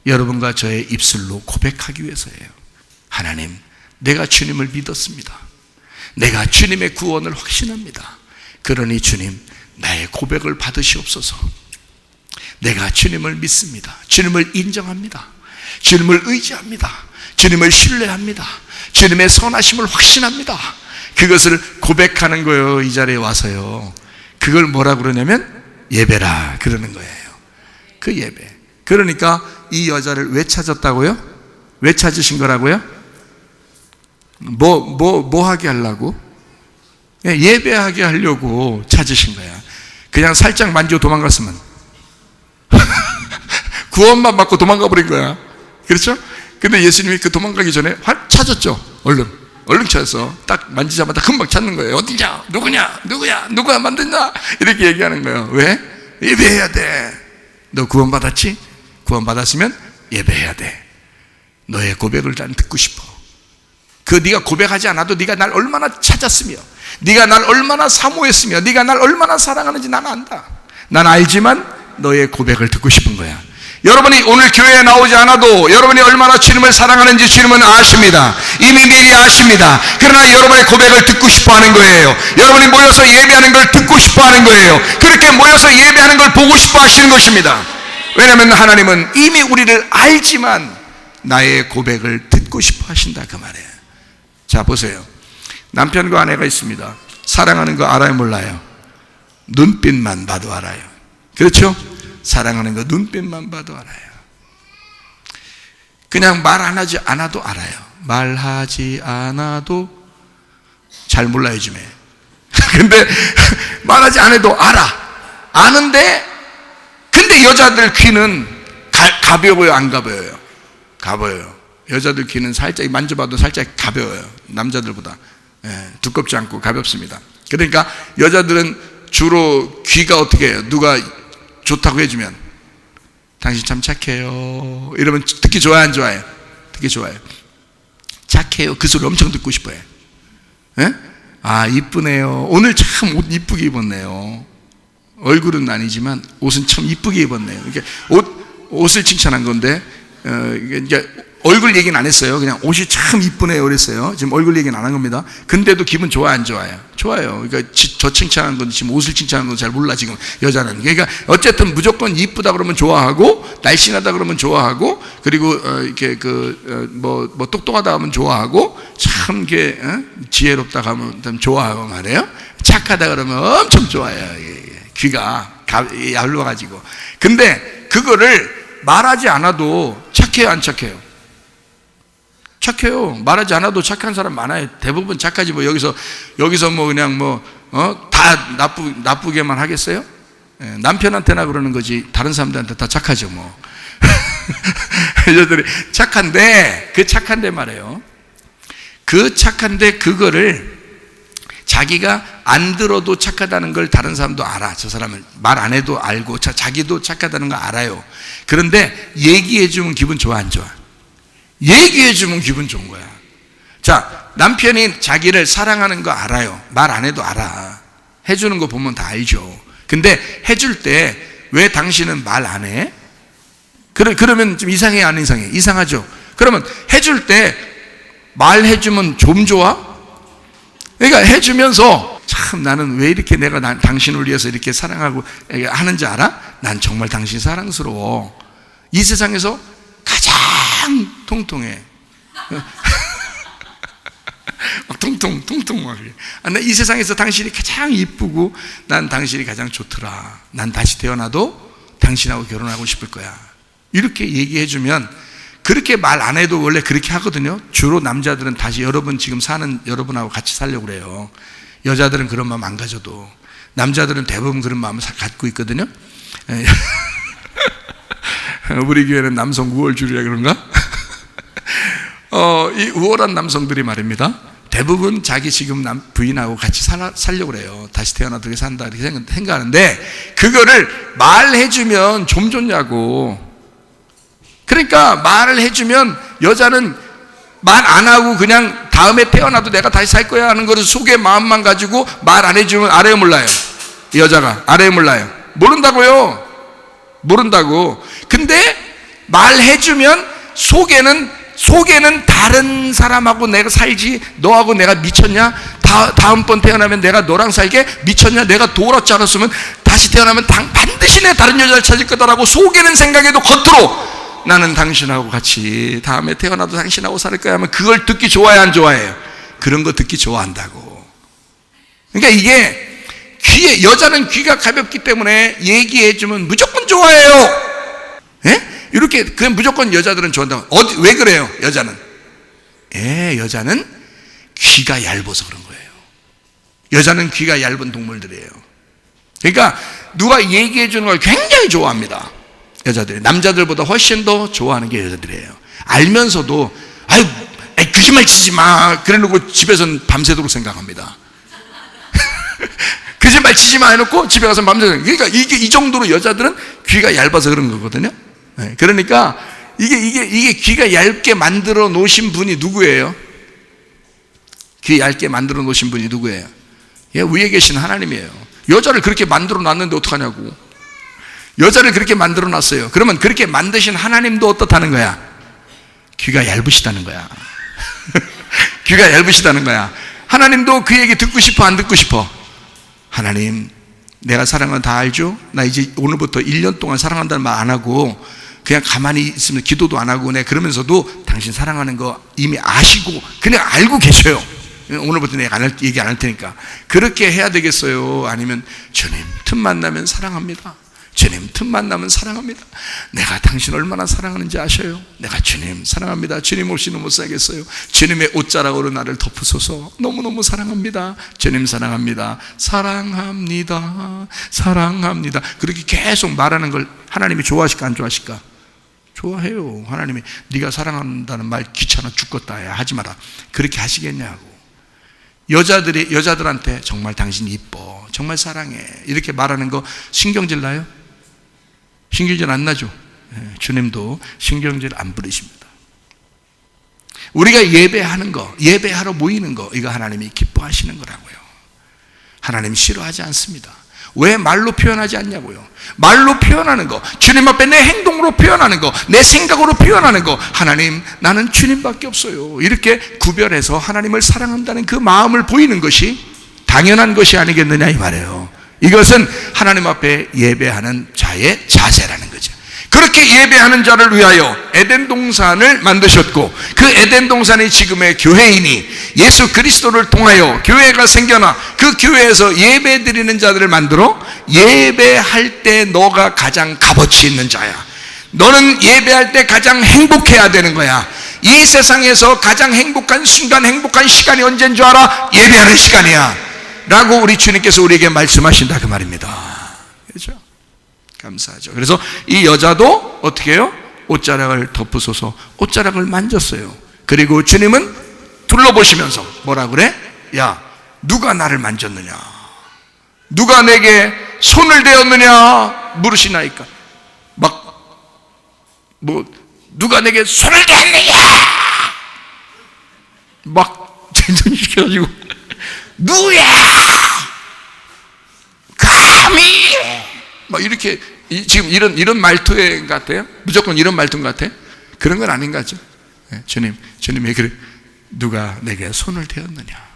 여러분과 저의 입술로 고백하기 위해서예요. 하나님, 내가 주님을 믿었습니다. 내가 주님의 구원을 확신합니다. 그러니 주님, 나의 고백을 받으시옵소서. 내가 주님을 믿습니다. 주님을 인정합니다. 주님을 의지합니다. 주님을 신뢰합니다. 주님의 선하심을 확신합니다. 그것을 고백하는 거예요. 이 자리에 와서요. 그걸 뭐라 그러냐면 예배라 그러는 거예요. 그 예배. 그러니까 이 여자를 왜 찾았다고요? 왜 찾으신 거라고요? 뭐 하게 하려고? 예배하게 하려고 찾으신 거야. 그냥 살짝 만지고 도망갔으면 구원만 받고 도망가 버린 거야. 그렇죠? 근데 예수님이 그 도망가기 전에 찾았죠. 얼른 찾아서 딱 만지자마자 금방 찾는 거예요. 어디냐? 누구냐? 누가 만드냐? 이렇게 얘기하는 거예요. 왜? 예배해야 돼. 너 구원 받았지? 구원 받았으면 예배해야 돼. 너의 고백을 난 듣고 싶어. 네가 고백하지 않아도 네가 날 얼마나 찾았으며, 네가 날 얼마나 사모했으며, 네가 날 얼마나 사랑하는지 난 안다. 난 알지만 너의 고백을 듣고 싶은 거야. 여러분이 오늘 교회에 나오지 않아도 여러분이 얼마나 주님을 사랑하는지 주님은 아십니다. 이미 미리 아십니다. 그러나 여러분의 고백을 듣고 싶어 하는 거예요. 여러분이 모여서 예배하는 걸 듣고 싶어 하는 거예요. 그렇게 모여서 예배하는 걸 보고 싶어 하시는 것입니다. 왜냐하면 하나님은 이미 우리를 알지만 나의 고백을 듣고 싶어 하신다 그 말이에요. 자, 보세요. 남편과 아내가 있습니다. 사랑하는 거 알아요, 몰라요? 눈빛만 봐도 알아요. 그렇죠? 사랑하는 거 눈빛만 봐도 알아요. 그냥 말 안 하지 않아도 알아요. 말하지 않아도 잘 몰라요, 요즘에. 근데 말하지 않아도 아는데, 근데 여자들 귀는 가벼워요, 안 가벼워요? 가벼워요. 여자들 귀는 살짝 만져봐도 살짝 가벼워요. 남자들보다. 두껍지 않고 가볍습니다. 그러니까 여자들은 주로 귀가 어떻게 해요? 누가 좋다고 해주면 당신 참 착해요 이러면 듣기 좋아요, 안 좋아요? 듣기 좋아요. 착해요, 그 소리 엄청 듣고 싶어요. 아, 이쁘네요. 오늘 참 옷 이쁘게 입었네요. 얼굴은 아니지만 옷은 참 이쁘게 입었네요. 이렇게 옷을 칭찬한 건데, 이게 얼굴 얘기는 안 했어요. 그냥 옷이 참 이쁘네요 그랬어요. 지금 얼굴 얘기는 안 한 겁니다. 근데도 기분 좋아요, 안 좋아요? 좋아요. 그러니까 저 칭찬한 건, 지금 옷을 칭찬한 건 잘 몰라 지금 여자는. 그러니까 어쨌든 무조건 이쁘다 그러면 좋아하고, 날씬하다 그러면 좋아하고, 그리고 이렇게 뭐 똑똑하다 하면 좋아하고, 참 이게 지혜롭다 하면 좋아하고 말이에요. 착하다 그러면 엄청 좋아해요. 귀가 얇아가지고. 근데 그거를 말하지 않아도 착해요, 안 착해요? 착해요. 말하지 않아도 착한 사람 많아요. 대부분 착하지. 뭐 여기서 뭐 그냥 다 나쁘게만 하겠어요? 남편한테나 그러는 거지 다른 사람들한테 다 착하죠 뭐. 여자들이 착한데, 그 착한데 말이에요. 그 착한데 그거를 자기가 안 들어도 착하다는 걸 다른 사람도 알아. 저 사람은 말 안 해도 알고 자기도 착하다는 거 알아요. 그런데 얘기해 주면 기분 좋아, 안 좋아? 얘기해 주면 기분 좋은 거야. 자, 남편이 자기를 사랑하는 거 알아요. 말 안 해도 알아. 해주는 거 보면 다 알죠. 근데 해줄 때 왜 당신은 말 안 해? 그러면 좀 이상해, 안 이상해? 이상하죠. 그러면 해줄 때 말해주면 좀 좋아? 그러니까 해주면서 참 나는 왜 이렇게 내가 당신을 위해서 이렇게 사랑하고 하는지 알아? 난 정말 당신 사랑스러워. 이 세상에서 가장 통통해. 통통 막. 이 세상에서 당신이 가장 이쁘고 난 당신이 가장 좋더라. 난 다시 태어나도 당신하고 결혼하고 싶을 거야. 이렇게 얘기해주면, 그렇게 말 안 해도 원래 그렇게 하거든요. 주로 남자들은 다시 여러분 지금 사는 여러분하고 같이 살려고 그래요. 여자들은 그런 마음 안 가져도. 남자들은 대부분 그런 마음을 갖고 있거든요. 우리 교회는 남성 우월주의라 그런가? 이 우월한 남성들이 말입니다, 대부분 자기 지금 부인하고 같이 살려고 그래요. 다시 태어나도 그렇게 산다 이렇게 생각하는데, 그거를 말해주면 좀 좋냐고. 그러니까 말을 해주면 여자는 말 안 하고 그냥 다음에 태어나도 내가 다시 살 거야 하는 거를 속에 마음만 가지고 말 안 해주면 알아요, 몰라요? 여자가 알아요, 몰라요? 모른다고요. 모른다고. 근데 말해주면 속에는 다른 사람하고 내가 살지, 너하고 내가 미쳤냐? 다음번 태어나면 내가 너랑 살게? 미쳤냐? 내가 돌았지 않았으면 다시 태어나면 반드시 내 다른 여자를 찾을 거다라고 속에는 생각해도 겉으로 나는 당신하고 같이 다음에 태어나도 당신하고 살 거야 하면 그걸 듣기 좋아해, 안 좋아해요? 그런 거 듣기 좋아한다고. 그러니까 이게 여자는 귀가 가볍기 때문에 얘기해주면 무조건 좋아해요. 예? 이렇게 그냥 무조건 여자들은 좋아한다고. 왜 그래요? 여자는 귀가 얇아서 그런 거예요. 여자는 귀가 얇은 동물들이에요. 그러니까 누가 얘기해 주는 걸 굉장히 좋아합니다, 여자들이. 남자들보다 훨씬 더 좋아하는 게 여자들이에요. 알면서도 아이 거짓말 치지 마 그래놓고 집에서는 밤새도록 생각합니다. 거짓말 치지 마 해놓고 집에 가서 밤새도록. 그러니까 이 정도로 여자들은 귀가 얇아서 그런 거거든요. 그러니까 이게 귀가 얇게 만들어 놓으신 분이 누구예요? 귀 얇게 만들어 놓으신 분이 누구예요? 위에 계신 하나님이에요. 여자를 그렇게 만들어 놨는데 어떡하냐고. 여자를 그렇게 만들어 놨어요. 그러면 그렇게 만드신 하나님도 어떻다는 거야? 귀가 얇으시다는 거야. 귀가 얇으시다는 거야. 하나님도 그 얘기 듣고 싶어, 안 듣고 싶어? 하나님, 내가 사랑은 다 알죠? 나 이제 오늘부터 1년 동안 사랑한다는 말 안 하고 그냥 가만히 있으면 기도도 안 하고, 그러면서도 당신 사랑하는 거 이미 아시고 그냥 알고 계셔요. 오늘부터 내가 얘기 안 할 테니까. 그렇게 해야 되겠어요? 아니면 주님, 틈만 나면 사랑합니다. 주님, 틈만 나면 사랑합니다. 내가 당신 얼마나 사랑하는지 아셔요? 내가 주님 사랑합니다. 주님 없이는 못 살겠어요. 주님의 옷자락으로 나를 덮으소서. 너무너무 사랑합니다. 주님 사랑합니다. 사랑합니다. 사랑합니다. 그렇게 계속 말하는 걸 하나님이 좋아하실까, 안 좋아하실까? 좋아해요. 하나님이 네가 사랑한다는 말 귀찮아 죽겠다, 야 하지 마라, 그렇게 하시겠냐고. 여자들한테 정말 당신 이뻐, 정말 사랑해, 이렇게 말하는 거 신경질 나요? 신경질 안 나죠? 주님도 신경질 안 부리십니다. 우리가 예배하는 거, 예배하러 모이는 거, 이거 하나님이 기뻐하시는 거라고요. 하나님 싫어하지 않습니다. 왜 말로 표현하지 않냐고요. 말로 표현하는 거, 주님 앞에 내 행동으로 표현하는 거, 내 생각으로 표현하는 거, 하나님 나는 주님밖에 없어요, 이렇게 구별해서 하나님을 사랑한다는 그 마음을 보이는 것이 당연한 것이 아니겠느냐 이 말이에요. 이것은 하나님 앞에 예배하는 자의 자세라는 거죠. 그렇게 예배하는 자를 위하여 에덴 동산을 만드셨고, 그 에덴 동산이 지금의 교회이니 예수 그리스도를 통하여 교회가 생겨나 그 교회에서 예배 드리는 자들을 만들어 예배할 때 너가 가장 값어치 있는 자야. 너는 예배할 때 가장 행복해야 되는 거야. 이 세상에서 가장 행복한 순간, 행복한 시간이 언제인 줄 알아? 예배하는 시간이야 라고 우리 주님께서 우리에게 말씀하신다 그 말입니다. 그렇죠? 감사하죠. 그래서 이 여자도 어떻게 해요? 옷자락을 덮으소서. 옷자락을 만졌어요. 그리고 주님은 둘러보시면서 뭐라 그래? 야, 누가 나를 만졌느냐? 누가 내게 손을 대었느냐? 물으시나이까. 누가 내게 손을 대었느냐? 진동시켜가지고, 누구야? 감히! 이렇게, 지금 이런 말투인 것 같아요? 무조건 이런 말투인 것 같아요? 그런 건 아닌 것 같죠? 주님이 그래, 누가 내게 손을 대었느냐?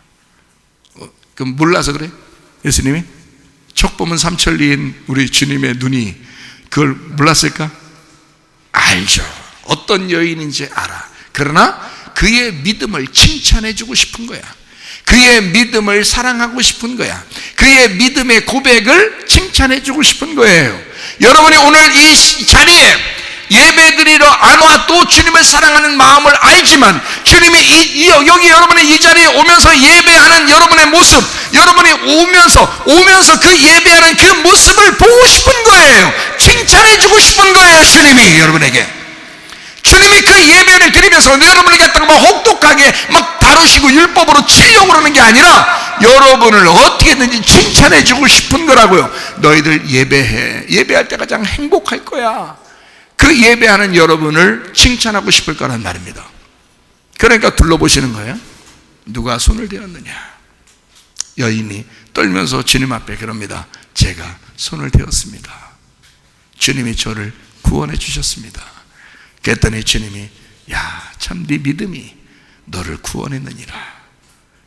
그럼 몰라서 그래? 예수님이? 촉보면 삼천리인 우리 주님의 눈이 그걸 몰랐을까? 알죠. 어떤 여인인지 알아. 그러나 그의 믿음을 칭찬해주고 싶은 거야. 그의 믿음을 사랑하고 싶은 거야. 그의 믿음의 고백을 칭찬해주고 싶은 거예요. 여러분이 오늘 이 자리에 예배드리러 안 와도 주님을 사랑하는 마음을 알지만, 주님이 여기 여러분의 이 자리에 오면서 예배하는 여러분의 모습, 여러분이 오면서 그 예배하는 그 모습을 보고 싶은 거예요. 칭찬해주고 싶은 거예요. 주님이 여러분에게. 주님이 그 예배를 드리면서 여러분을 갖다가 혹독하게 다루시고 율법으로 치려고 그러는 게 아니라 여러분을 어떻게든지 칭찬해주고 싶은 거라고요. 너희들 예배할 때 가장 행복할 거야. 그 예배하는 여러분을 칭찬하고 싶을 거란 말입니다. 그러니까 둘러보시는 거예요. 누가 손을 대었느냐? 여인이 떨면서 주님 앞에 그럽니다. 제가 손을 대었습니다. 주님이 저를 구원해 주셨습니다. 그랬더니 주님이, 야, 참 네 믿음이 너를 구원했느니라.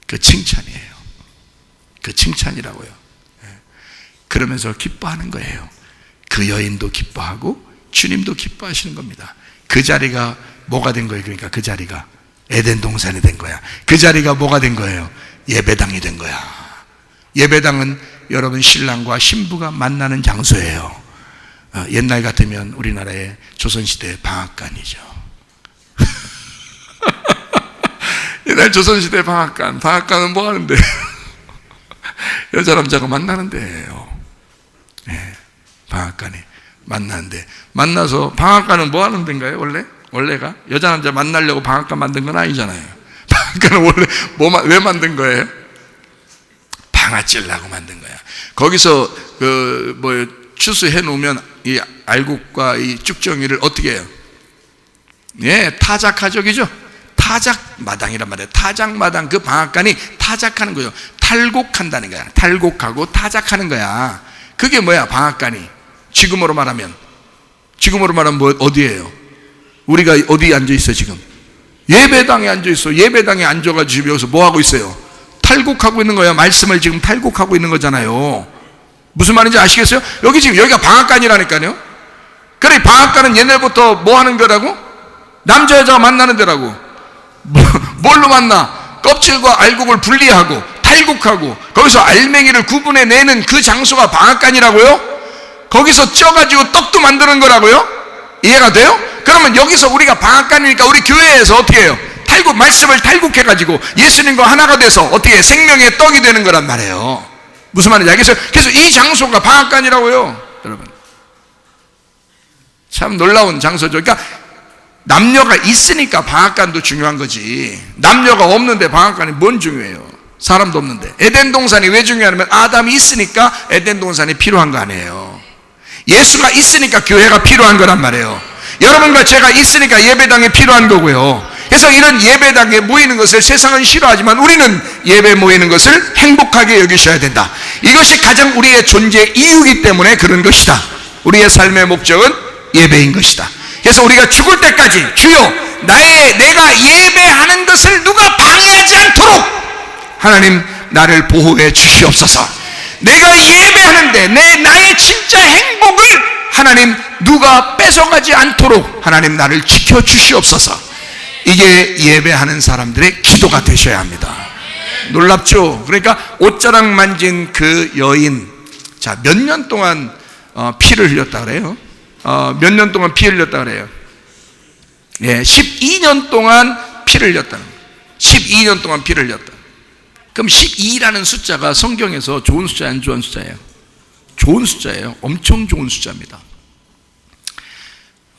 그 칭찬이에요. 그 칭찬이라고요. 그러면서 기뻐하는 거예요. 그 여인도 기뻐하고 주님도 기뻐하시는 겁니다. 그 자리가 뭐가 된 거예요? 그러니까 그 자리가 에덴 동산이 된 거야. 그 자리가 뭐가 된 거예요? 예배당이 된 거야. 예배당은 여러분 신랑과 신부가 만나는 장소예요. 옛날 같으면 우리나라의 조선시대 방앗간이죠. 옛날 조선시대 방앗간은 뭐 하는데? 여자 남자가 만나는 데예요. 방앗간이 만나는데, 만나서, 방앗간은 뭐 하는 데인가요? 원래가? 여자 남자 만나려고 방앗간 만든 건 아니잖아요. 방앗간은 원래 왜 만든 거예요? 방아찌려고 만든 거야. 거기서 추수해 놓으면 이 알곡과 이 쭉정이를 어떻게 해요? 타작하적이죠? 타작마당이란 말이에요. 타작마당, 그 방앗간이 타작하는 거예요. 탈곡한다는 거야. 탈곡하고 타작하는 거야. 그게 뭐야, 방앗간이? 지금으로 말하면 어디예요? 우리가 어디 앉아 있어 지금? 예배당에 앉아 있어. 예배당에 앉아가지고 여기서 뭐 하고 있어요? 탈곡하고 있는 거야. 말씀을 지금 탈곡하고 있는 거잖아요. 무슨 말인지 아시겠어요? 여기가 방앗간이라니까요. 그래, 방앗간은 옛날부터 뭐 하는 거라고? 남자 여자가 만나는 데라고. 뭘로 만나? 껍질과 알곡을 분리하고 탈곡하고 거기서 알맹이를 구분해내는 그 장소가 방앗간이라고요? 거기서 쪄가지고 떡도 만드는 거라고요? 이해가 돼요? 그러면 여기서 우리가 방앗간이니까 우리 교회에서 어떻게 해요? 말씀을 탈곡해가지고 예수님과 하나가 돼서 어떻게 생명의 떡이 되는 거란 말이에요. 무슨 말인지 알겠어요? 그래서 이 장소가 방앗간이라고요. 여러분, 참 놀라운 장소죠. 그러니까 남녀가 있으니까 방앗간도 중요한 거지, 남녀가 없는데 방앗간이 뭔 중요해요? 사람도 없는데. 에덴 동산이 왜 중요하냐면 아담이 있으니까 에덴 동산이 필요한 거 아니에요. 예수가 있으니까 교회가 필요한 거란 말이에요. 여러분과 제가 있으니까 예배당이 필요한 거고요. 그래서 이런 예배당에 모이는 것을 세상은 싫어하지만 우리는 예배 모이는 것을 행복하게 여기셔야 된다. 이것이 가장 우리의 존재 이유이기 때문에 그런 것이다. 우리의 삶의 목적은 예배인 것이다. 그래서 우리가 죽을 때까지 주여 내가 예배하는 것을 누가 방해하지 않도록 하나님 나를 보호해 주시옵소서. 내가 예배하는데 나의 진짜 행복을 하나님 누가 뺏어가지 않도록 하나님 나를 지켜주시옵소서. 이게 예배하는 사람들의 기도가 되셔야 합니다. 놀랍죠? 그러니까 옷자락 만진 그 여인, 자, 몇 년 동안 피를 흘렸다 그래요? 몇 년 동안 피 흘렸다 그래요? 12년 동안 피를 흘렸다. 12년 동안 피를 흘렸다. 그럼 12라는 숫자가 성경에서 좋은 숫자, 안 좋은 숫자예요? 좋은 숫자예요. 엄청 좋은 숫자입니다.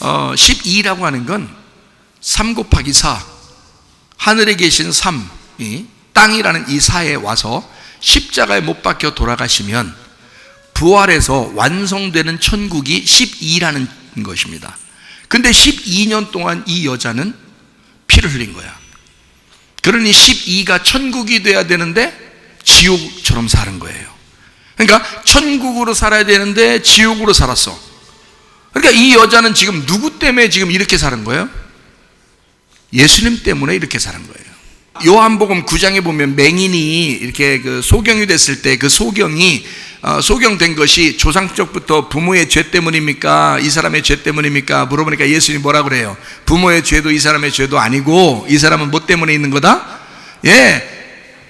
12라고 하는 건 3 곱하기 4, 하늘에 계신 3이 땅이라는 이 4에 와서 십자가에 못 박혀 돌아가시면 부활해서 완성되는 천국이 12라는 것입니다. 근데 12년 동안 이 여자는 피를 흘린 거야. 그러니 12가 천국이 돼야 되는데 지옥처럼 사는 거예요. 그러니까 천국으로 살아야 되는데 지옥으로 살았어. 그러니까 이 여자는 지금 누구 때문에 지금 이렇게 사는 거예요? 예수님 때문에 이렇게 사는 거예요. 요한복음 9장에 보면 맹인이 이렇게 그 소경이 됐을 때 그 소경이 소경된 것이 조상적부터 부모의 죄 때문입니까? 이 사람의 죄 때문입니까? 물어보니까 예수님이 뭐라 그래요? 부모의 죄도 이 사람의 죄도 아니고 이 사람은 뭐 때문에 있는 거다?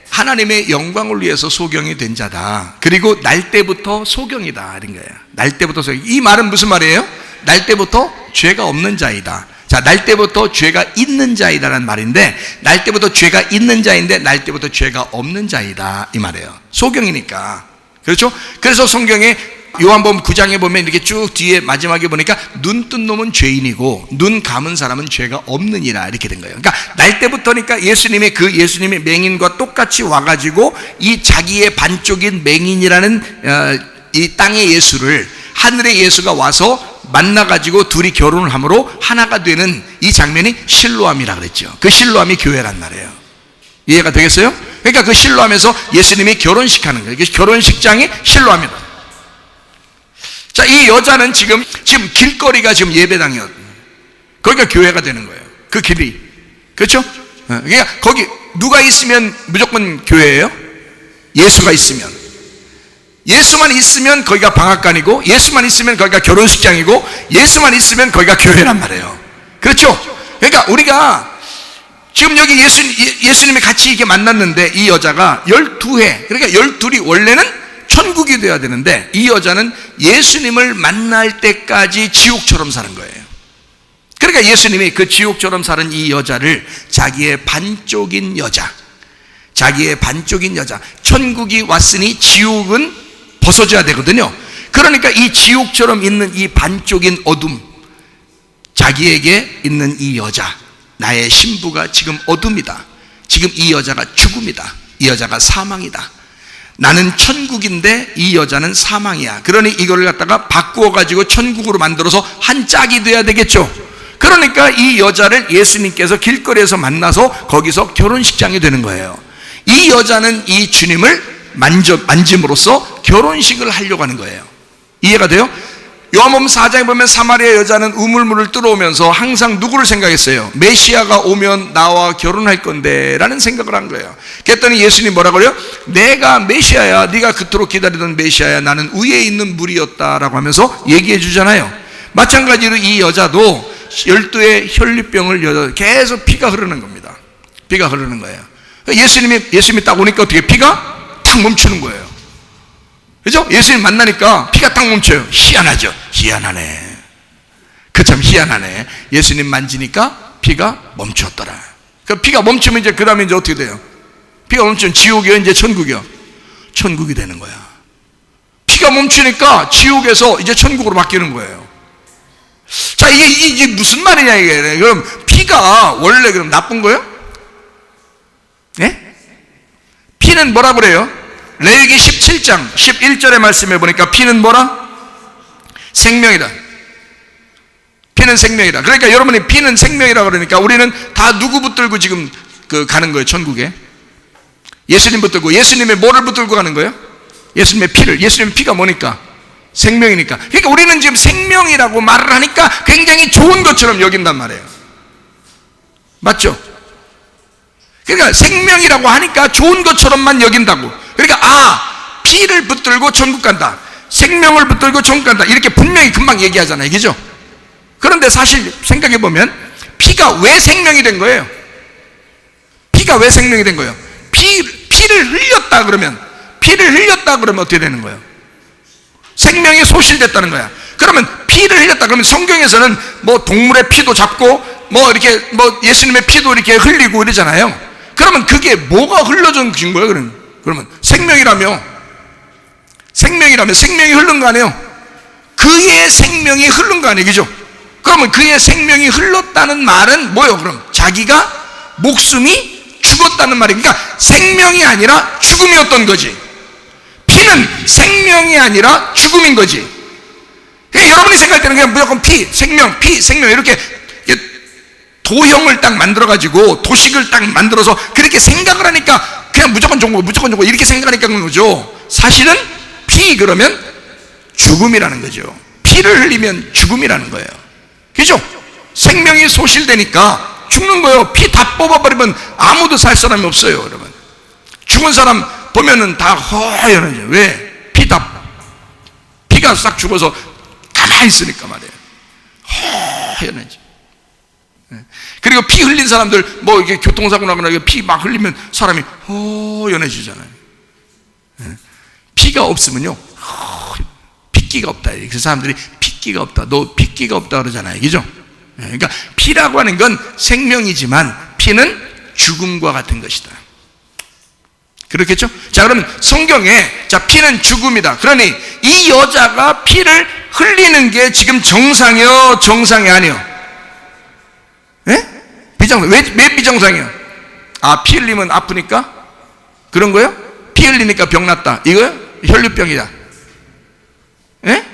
하나님의 영광을 위해서 소경이 된 자다. 그리고 날 때부터 소경이다 이런 거예요. 날 때부터 소경. 이 말은 무슨 말이에요? 날 때부터 죄가 없는 자이다. 자, 날 때부터 죄가 있는 자이다라는 말인데, 날 때부터 죄가 있는 자인데 날 때부터 죄가 없는 자이다 이 말이에요. 소경이니까. 그렇죠? 그래서 성경에 요한복음 9장에 보면 이렇게 쭉 뒤에 마지막에 보니까 눈 뜬 놈은 죄인이고 눈 감은 사람은 죄가 없느니라 이렇게 된 거예요. 그러니까 날 때부터니까 예수님이 예수님이 맹인과 똑같이 와가지고 이 자기의 반쪽인 맹인이라는 이 땅의 예수를 하늘의 예수가 와서 만나가지고 둘이 결혼을 함으로 하나가 되는 이 장면이 실로암이라 그랬죠. 그 실로암이 교회란 말이에요. 이해가 되겠어요? 그러니까 그 실로암에서 예수님이 결혼식 하는 거예요. 결혼식장이 실로암이다. 자, 이 여자는 지금 길거리가 지금 예배당이었. 거기가 교회가 되는 거예요. 그 길이. 그렇죠? 그러니까 거기 누가 있으면 무조건 교회예요? 예수가 있으면. 예수만 있으면 거기가 방앗간이고, 예수만 있으면 거기가 결혼식장이고, 예수만 있으면 거기가 교회란 말이에요. 그렇죠? 그러니까 우리가 지금 여기 예수님이 같이 이렇게 만났는데 이 여자가 12회, 그러니까 12이 원래는 천국이 되어야 되는데 이 여자는 예수님을 만날 때까지 지옥처럼 사는 거예요. 그러니까 예수님이 그 지옥처럼 사는 이 여자를 자기의 반쪽인 여자, 천국이 왔으니 지옥은 벗어져야 되거든요. 그러니까 이 지옥처럼 있는 이 반쪽인 어둠, 자기에게 있는 이 여자, 나의 신부가 지금 어둠이다. 지금 이 여자가 죽음이다. 이 여자가 사망이다. 나는 천국인데 이 여자는 사망이야. 그러니 이걸 갖다가 바꾸어 가지고 천국으로 만들어서 한 짝이 돼야 되겠죠. 그러니까 이 여자를 예수님께서 길거리에서 만나서 거기서 결혼식장이 되는 거예요. 이 여자는 이 주님을 만짐으로써 결혼식을 하려고 하는 거예요. 이해가 돼요? 요한복음 4장에 보면 사마리아 여자는 우물물을 뚫어오면서 항상 누구를 생각했어요? 메시아가 오면 나와 결혼할 건데 라는 생각을 한 거예요. 그랬더니 예수님이 뭐라고 그래요? 내가 메시아야. 네가 그토록 기다리던 메시아야. 나는 위에 있는 물이었다라고 하면서 얘기해 주잖아요. 마찬가지로 이 여자도 12의 혈류병을 계속 피가 흐르는 겁니다. 피가 흐르는 거예요. 예수님이 딱 오니까 어떻게 피가 탁 멈추는 거예요. 그죠? 예수님 만나니까 피가 딱 멈춰요. 희한하죠? 희한하네. 그 참 희한하네. 예수님 만지니까 피가 멈췄더라. 그 피가 멈추면 그 다음에 이제 어떻게 돼요? 피가 멈추면 지옥이요? 이제 천국이요? 천국이 되는 거야. 피가 멈추니까 지옥에서 이제 천국으로 바뀌는 거예요. 자, 이게 무슨 말이냐, 이게. 그럼 피가 원래 그럼 나쁜 거예요? 예? 피는 뭐라 그래요? 레위기 17장 11절의 말씀에 보니까 피는 뭐라? 생명이다. 피는 생명이다. 그러니까 여러분이 피는 생명이라 그러니까 우리는 다 누구 붙들고 지금 가는 거예요, 천국에? 예수님 붙들고. 예수님의 뭐를 붙들고 가는 거예요? 예수님의 피를. 예수님의 피가 뭐니까? 생명이니까. 그러니까 우리는 지금 생명이라고 말을 하니까 굉장히 좋은 것처럼 여긴단 말이에요. 맞죠? 그러니까 생명이라고 하니까 좋은 것처럼만 여긴다고. 그러니까 피를 붙들고 천국 간다, 생명을 붙들고 천국 간다, 이렇게 분명히 금방 얘기하잖아요. 그죠? 그런데 사실 생각해 보면 피가 왜 생명이 된 거예요? 피가 왜 생명이 된 거예요? 피를 흘렸다 그러면 어떻게 되는 거예요? 생명이 소실됐다는 거야. 그러면 피를 흘렸다 그러면 성경에서는 뭐 동물의 피도 잡고 뭐 이렇게 뭐 예수님의 피도 이렇게 흘리고 이러잖아요. 그러면 그게 뭐가 흘러진 거예요? 그러면 생명이 흐른 거 아니에요? 그의 생명이 흐른 거 아니에요? 그죠? 그러면 그의 생명이 흘렀다는 말은 뭐예요? 그럼 자기가 목숨이 죽었다는 말이, 그러니까 생명이 아니라 죽음이었던 거지. 피는 생명이 아니라 죽음인 거지. 그러니까 여러분이 생각할 때는 그냥 무조건 피, 생명 이렇게 도형을 딱 만들어가지고 도식을 딱 만들어서 그렇게 생각을 하니까 그냥 무조건 좋은 거 이렇게 생각하니까 그런 거죠. 사실은 피 그러면 죽음이라는 거죠. 피를 흘리면 죽음이라는 거예요. 그죠? 생명이 소실되니까 죽는 거예요. 피 다 뽑아버리면 아무도 살 사람이 없어요, 여러분. 죽은 사람 보면은 다 허연해져. 왜? 피가 싹 죽어서 가만히 있으니까 말이에요. 허연해져. 그리고 피 흘린 사람들, 뭐 이게 교통사고 나거나 피 막 흘리면 사람이 허연해지잖아요. 피가 없으면요, 핏기가 없다. 그 사람들이 핏기가 없다. 너 핏기가 없다 그러잖아요. 그죠? 그러니까 피라고 하는 건 생명이지만 피는 죽음과 같은 것이다. 그렇겠죠? 자, 그러면 성경에, 자, 피는 죽음이다. 그러니 이 여자가 피를 흘리는 게 지금 정상이요, 정상이 아니요? 예? 비정상. 왜 비정상이요? 아, 피 흘리면 아프니까? 그런 거요? 피 흘리니까 병 났다. 이거요? 혈류병이다. 예?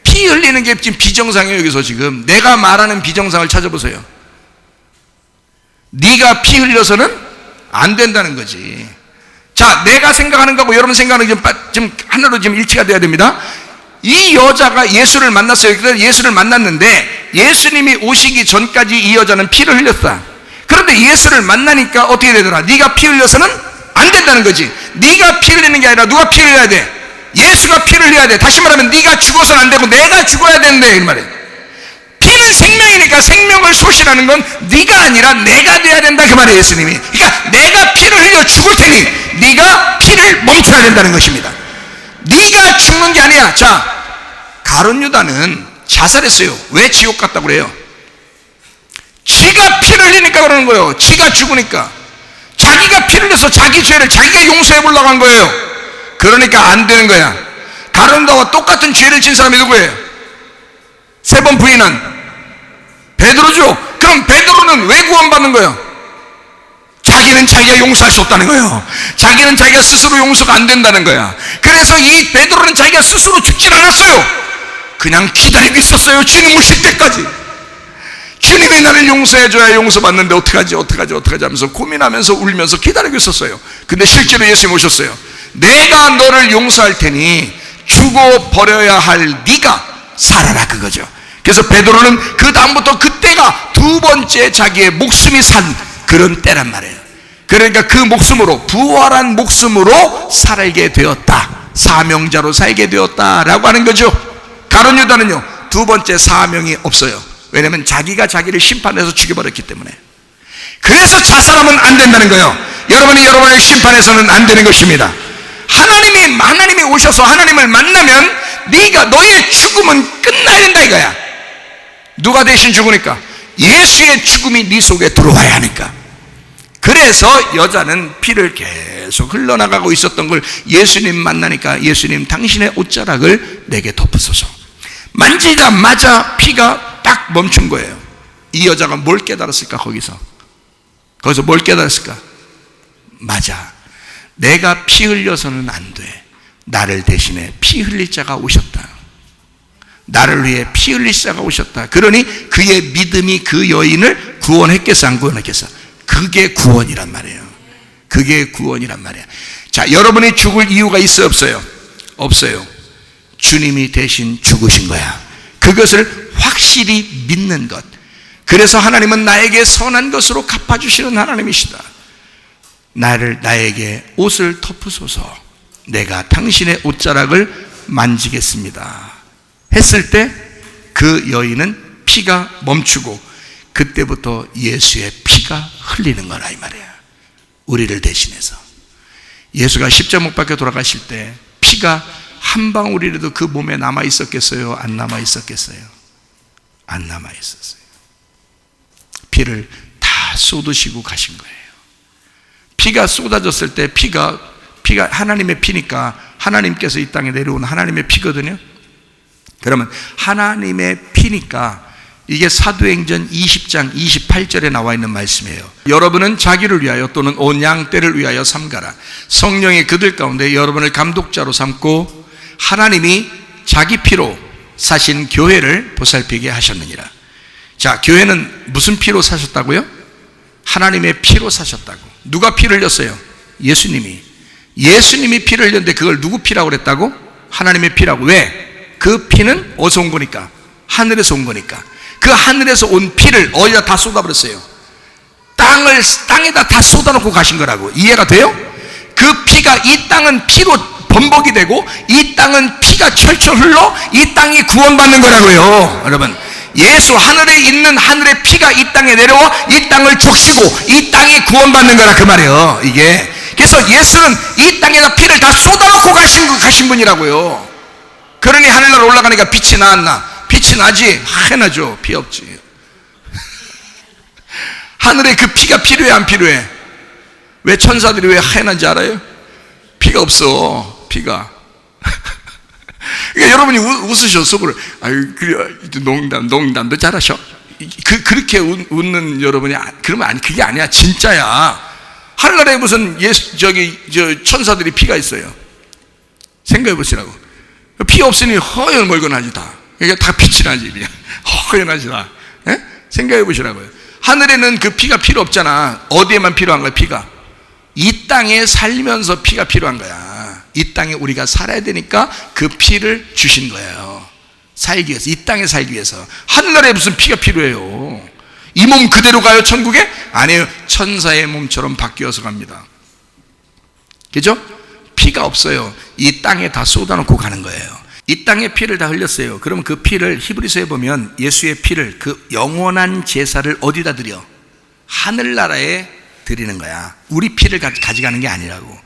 피 흘리는 게 지금 비정상이에요. 여기서 지금 내가 말하는 비정상을 찾아보세요. 네가 피 흘려서는 안 된다는 거지. 자, 내가 생각하는 거하고 여러분 생각하는 게 좀 하나로 지금 일치가 돼야 됩니다. 이 여자가 예수를 만났어요. 그래서 예수를 만났는데 예수님이 오시기 전까지 이 여자는 피를 흘렸다. 그런데 예수를 만나니까 어떻게 되더라? 네가 피 흘려서는 안 된다는 거지. 네가 피 흘리는 게 아니라 누가 피 흘려야 돼? 예수가 피를 흘려야 돼. 다시 말하면 네가 죽어서는 안 되고 내가 죽어야 된대, 이 말이에요. 피는 생명이니까 생명을 소실하는 건 네가 아니라 내가 돼야 된다, 그 말이에요, 예수님이. 그러니까 내가 피를 흘려 죽을 테니 네가 피를 멈춰야 된다는 것입니다. 네가 죽는 게 아니야. 자, 가룟 유다는 자살했어요. 왜 지옥 갔다고 그래요? 지가 피를 흘리니까 그러는 거예요. 지가 죽으니까. 자기가 피를 흘려서 자기 죄를 자기가 용서해 보려고 한 거예요. 그러니까 안 되는 거야. 가룟 유다와 똑같은 죄를 진 사람이 누구예요? 3번 부인한 베드로죠. 그럼 베드로는 왜 구원받는 거예요? 자기는 자기가 용서할 수 없다는 거예요. 자기는 자기가 스스로 용서가 안 된다는 거야. 그래서 이 베드로는 자기가 스스로 죽질 않았어요. 그냥 기다리고 있었어요. 주님 오실 때까지. 주님이 나를 용서해줘야 용서받는데 어떡하지 하면서 고민하면서 울면서 기다리고 있었어요. 근데 실제로 예수님 오셨어요. 내가 너를 용서할 테니 죽어버려야 할 네가 살아라, 그거죠. 그래서 베드로는 그 다음부터 그때가 2번째 자기의 목숨이 산 그런 때란 말이에요. 그러니까 그 목숨으로, 부활한 목숨으로 살게 되었다, 사명자로 살게 되었다라고 하는 거죠. 가룟 유다는요 2번째 사명이 없어요. 왜냐하면 자기가 자기를 심판해서 죽여버렸기 때문에. 그래서 자살하면 안 된다는 거예요. 여러분이 여러분을 심판해서는 안 되는 것입니다. 하나님이 오셔서 하나님을 만나면 네가, 너의 죽음은 끝나야 된다 이거야. 누가 대신 죽으니까? 예수의 죽음이 네 속에 들어와야 하니까. 그래서 여자는 피를 계속 흘러나가고 있었던 걸 예수님 만나니까 예수님, 당신의 옷자락을 내게 덮으소서. 만지자마자 피가 딱 멈춘 거예요. 이 여자가 뭘 깨달았을까? 거기서 뭘 깨달았을까? 맞아, 내가 피 흘려서는 안 돼. 나를 대신에 피 흘릴 자가 오셨다. 나를 위해 피 흘릴 자가 오셨다. 그러니 그의 믿음이 그 여인을 구원했겠어, 안 구원했겠어? 그게 구원이란 말이에요. 그게 구원이란 말이에요. 자, 여러분이 죽을 이유가 있어요, 없어요? 없어요. 주님이 대신 죽으신 거야. 그것을 확실히 믿는 것. 그래서 하나님은 나에게 선한 것으로 갚아주시는 하나님이시다. 나에게 옷을 덮으소서. 내가 당신의 옷자락을 만지겠습니다 했을 때 그 여인은 피가 멈추고 그때부터 예수의 피가 흘리는 거라 이 말이야. 우리를 대신해서 예수가 십자가 못 박혀 돌아가실 때 피가 한 방울이라도 그 몸에 남아 있었겠어요? 안 남아 있었겠어요? 안 남아 있었어요. 피를 다 쏟으시고 가신 거예요. 피가 쏟아졌을 때 피가 하나님의 피니까 하나님께서 이 땅에 내려온 하나님의 피거든요. 그러면 하나님의 피니까 이게 사도행전 20장 28절에 나와 있는 말씀이에요. 여러분은 자기를 위하여 또는 온 양떼를 위하여 삼가라. 성령이 그들 가운데 여러분을 감독자로 삼고 하나님이 자기 피로 사신 교회를 보살피게 하셨느니라. 자, 교회는 무슨 피로 사셨다고요? 하나님의 피로 사셨다고. 누가 피를 흘렸어요? 예수님이 피를 흘렸는데 그걸 누구 피라고 그랬다고? 하나님의 피라고. 왜? 그 피는 어디서 온 거니까? 하늘에서 온 거니까. 그 하늘에서 온 피를 어디다 다 쏟아버렸어요. 땅에다 다 쏟아놓고 가신 거라고. 이해가 돼요? 그 피가, 이 땅은 피로 범벅이 되고 이 땅은 피가 철철 흘러 이 땅이 구원받는 거라고요. 여러분, 예수, 하늘에 있는 하늘의 피가 이 땅에 내려와 이 땅을 적시고 이 땅이 구원받는 거라 그 말이에요. 이게 그래서 예수는 이 땅에다 피를 다 쏟아놓고 가신 분이라고요. 그러니 하늘나라 올라가니까 빛이 나왔나? 빛이 나지? 하나죠. 피 없지. 하늘에 그 피가 필요해 안 필요해? 왜 천사들이 왜 하얀지 알아요? 피가 없어. 피가. 그러니까 여러분이 웃으셔 속으로. 아유, 그래, 농담도 잘하셔. 그렇게 웃는 여러분이 그러면 그게 아니야. 진짜야. 하늘나라에 무슨 천사들이 피가 있어요. 생각해 보시라고. 피 없으니 허연멀건하지 다. 그러니까 다 빛이 나지. 그냥 허연하지 다. 예? 생각해 보시라고요. 하늘에는 그 피가 필요 없잖아. 어디에만 필요한 거야, 피가? 이 땅에 살면서 피가 필요한 거야. 이 땅에 우리가 살아야 되니까 그 피를 주신 거예요. 살기 위해서, 이 땅에 살기 위해서. 하늘나라에 무슨 피가 필요해요? 이 몸 그대로 가요, 천국에? 아니에요. 천사의 몸처럼 바뀌어서 갑니다. 그죠? 피가 없어요. 이 땅에 다 쏟아놓고 가는 거예요. 이 땅에 피를 다 흘렸어요. 그러면 그 피를 히브리서에 보면 예수의 피를, 그 영원한 제사를 어디다 드려? 하늘나라에 드리는 거야. 우리 피를 가져가는 게 아니라고.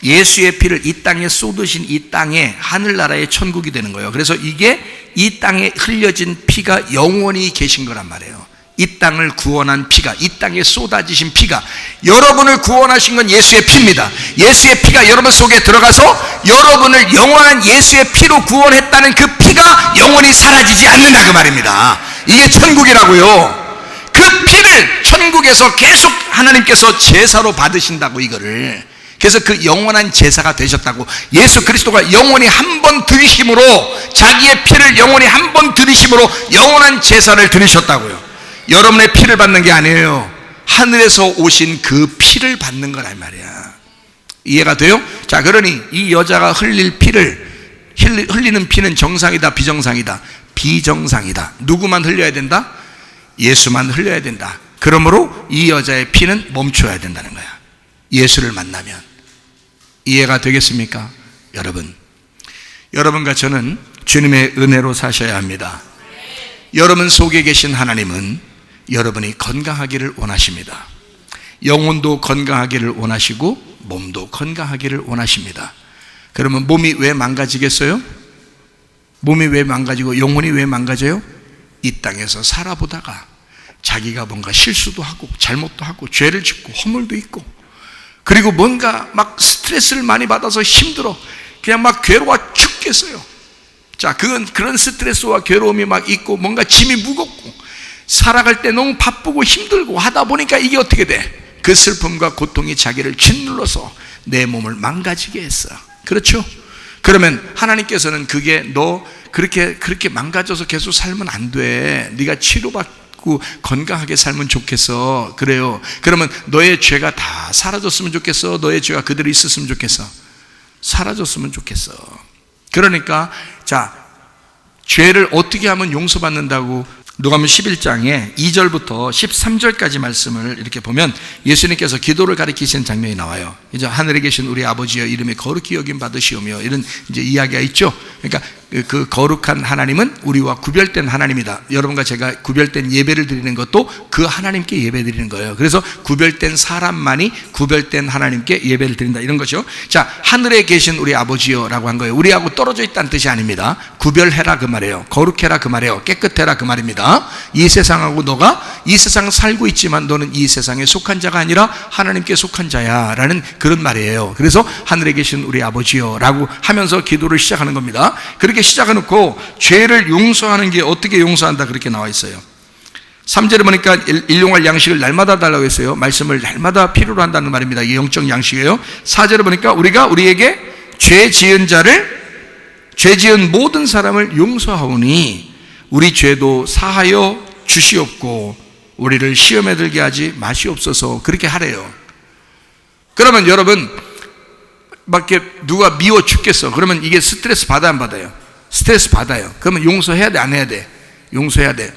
예수의 피를 이 땅에 쏟으신 이 땅에 하늘나라의 천국이 되는 거예요. 그래서 이게 이 땅에 흘려진 피가 영원히 계신 거란 말이에요. 이 땅을 구원한 피가, 이 땅에 쏟아지신 피가, 여러분을 구원하신 건 예수의 피입니다. 예수의 피가 여러분 속에 들어가서 여러분을 영원한 예수의 피로 구원했다는 그 피가 영원히 사라지지 않는다 그 말입니다. 이게 천국이라고요. 그 피를 천국에서 계속 하나님께서 제사로 받으신다고, 이거를. 그래서 그 영원한 제사가 되셨다고. 예수 그리스도가 영원히 한 번 들이심으로, 자기의 피를 영원히 한 번 들이심으로 영원한 제사를 드리셨다고요. 여러분의 피를 받는 게 아니에요. 하늘에서 오신 그 피를 받는 거란 말이야. 이해가 돼요? 자, 그러니 이 여자가 흘리는 피는 정상이다, 비정상이다? 비정상이다. 누구만 흘려야 된다? 예수만 흘려야 된다. 그러므로 이 여자의 피는 멈춰야 된다는 거야. 예수를 만나면. 이해가 되겠습니까? 여러분과 저는 주님의 은혜로 사셔야 합니다. 여러분 속에 계신 하나님은 여러분이 건강하기를 원하십니다. 영혼도 건강하기를 원하시고 몸도 건강하기를 원하십니다. 그러면 몸이 왜 망가지겠어요? 몸이 왜 망가지고 영혼이 왜 망가져요? 이 땅에서 살아보다가 자기가 뭔가 실수도 하고 잘못도 하고 죄를 짓고 허물도 있고, 그리고 뭔가 막 스트레스를 많이 받아서 힘들어, 그냥 막 괴로워 죽겠어요. 자, 그런 스트레스와 괴로움이 막 있고 뭔가 짐이 무겁고 살아갈 때 너무 바쁘고 힘들고 하다 보니까 이게 어떻게 돼? 그 슬픔과 고통이 자기를 짓눌러서 내 몸을 망가지게 했어. 그렇죠? 그러면 하나님께서는 그게 너 그렇게 망가져서 계속 살면 안 돼. 네가 치료받고 건강하게 살면 좋겠어. 그래요. 그러면 너의 죄가 다 사라졌으면 좋겠어? 너의 죄가 그대로 있었으면 좋겠어? 사라졌으면 좋겠어. 그러니까 자, 죄를 어떻게 하면 용서받는다고? 누가복음 11장에 2절부터 13절까지 말씀을 이렇게 보면 예수님께서 기도를 가리키시는 장면이 나와요. 이제 하늘에 계신 우리 아버지여 이름이 거룩히 여김 받으시오며, 이런 이제 이야기가 있죠. 그러니까 그 거룩한 하나님은 우리와 구별된 하나님이다. 여러분과 제가 구별된 예배를 드리는 것도 그 하나님께 예배 드리는 거예요. 그래서 구별된 사람만이 구별된 하나님께 예배를 드린다, 이런 거죠. 자, 하늘에 계신 우리 아버지여라고 한 거예요. 우리하고 떨어져 있다는 뜻이 아닙니다. 구별해라 그 말이에요. 거룩해라 그 말이에요. 깨끗해라 그 말입니다. 이 세상하고 너가 이 세상 살고 있지만 너는 이 세상에 속한 자가 아니라 하나님께 속한 자야 라는 그런 말이에요. 그래서 하늘에 계신 우리 아버지여 라고 하면서 기도를 시작하는 겁니다. 그렇게 시작해놓고 죄를 용서하는 게 어떻게 용서한다 그렇게 나와 있어요. 3절에 보니까 일용할 양식을 날마다 달라고 했어요. 말씀을 날마다 필요로 한다는 말입니다. 이게 영적 양식이에요. 4절에 보니까 우리에게 죄 지은 모든 사람을 용서하오니 우리 죄도 사하여 주시옵고 우리를 시험에 들게 하지 마시옵소서. 그렇게 하래요. 그러면 여러분 막 이렇게 누가 미워 죽겠어. 그러면 이게 스트레스 받아야 안 받아요? 스트레스 받아요. 그러면 용서해야 돼, 안 해야 돼? 용서해야 돼.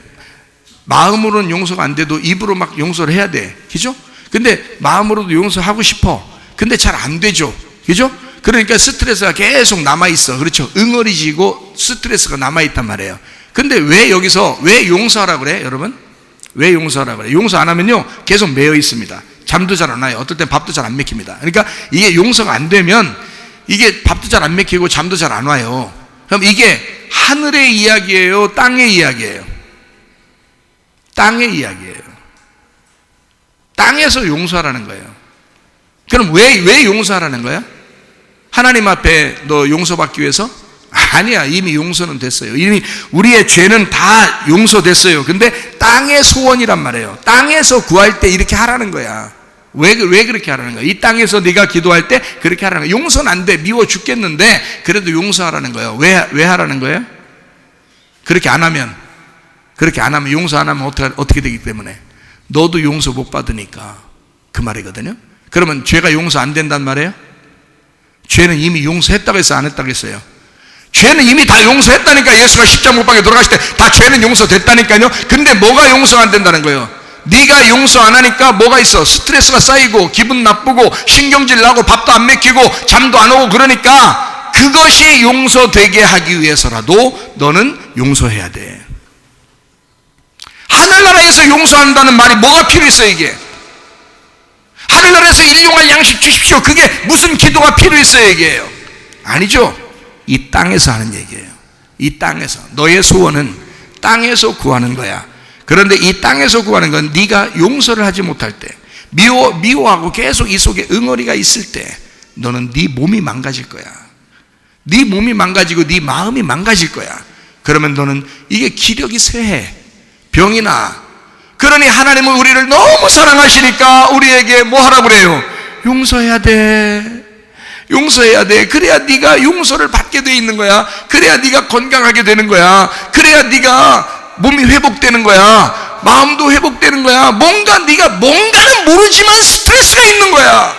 마음으로는 용서가 안 돼도 입으로 막 용서를 해야 돼. 그죠? 근데 마음으로도 용서하고 싶어. 근데 잘 안 되죠. 그죠? 그러니까 스트레스가 계속 남아있어. 그렇죠? 응어리지고 스트레스가 남아있단 말이에요. 근데 왜 여기서 왜 용서하라 그래? 여러분? 왜 용서하라 그래? 용서 안 하면요 계속 매여 있습니다. 잠도 잘 안 와요. 어떨 땐 밥도 잘 안 먹힙니다. 그러니까 이게 용서가 안 되면 이게 밥도 잘 안 먹히고 잠도 잘 안 와요. 그럼 이게 하늘의 이야기예요? 땅의 이야기예요? 땅의 이야기예요. 땅에서 용서하라는 거예요. 그럼 왜 용서하라는 거야? 하나님 앞에 너 용서받기 위해서? 아니야. 이미 용서는 됐어요. 이미 우리의 죄는 다 용서됐어요. 근데 땅의 소원이란 말이에요. 땅에서 구할 때 이렇게 하라는 거야. 왜 그렇게 하라는 거야? 이 땅에서 네가 기도할 때 그렇게 하라는 거야. 용서는 안 돼. 미워 죽겠는데 그래도 용서하라는 거예요. 왜 하라는 거예요? 그렇게 안 하면 용서 안 하면 어떻게 되기 때문에 너도 용서 못 받으니까 그 말이거든요. 그러면 죄가 용서 안 된단 말이에요? 죄는 이미 용서했다고 했어요? 안 했다고 했어요? 죄는 이미 다 용서했다니까. 예수가 십자가 못 박에 돌아가실 때 다 죄는 용서됐다니까요. 근데 뭐가 용서가 안 된다는 거예요? 네가 용서 안 하니까 뭐가 있어? 스트레스가 쌓이고 기분 나쁘고 신경질 나고 밥도 안 먹히고 잠도 안 오고 그러니까 그것이 용서되게 하기 위해서라도 너는 용서해야 돼. 하늘나라에서 용서한다는 말이 뭐가 필요했어? 이게 하늘나라에서 일용할 양식 주십시오. 그게 무슨 기도가 필요했어요? 이게요? 아니죠. 이 땅에서 하는 얘기예요. 이 땅에서 너의 소원은 땅에서 구하는 거야. 그런데 이 땅에서 구하는 건 네가 용서를 하지 못할 때, 미워하고 계속 이 속에 응어리가 있을 때 너는 네 몸이 망가질 거야. 네 몸이 망가지고 네 마음이 망가질 거야. 그러면 너는 이게 기력이 쇠해. 병이 나. 그러니 하나님은 우리를 너무 사랑하시니까 우리에게 뭐 하라고 그래요? 용서해야 돼. 용서해야 돼. 그래야 네가 용서를 받게 돼 있는 거야. 그래야 네가 건강하게 되는 거야. 그래야 네가 몸이 회복되는 거야. 마음도 회복되는 거야. 뭔가는 모르지만 스트레스가 있는 거야.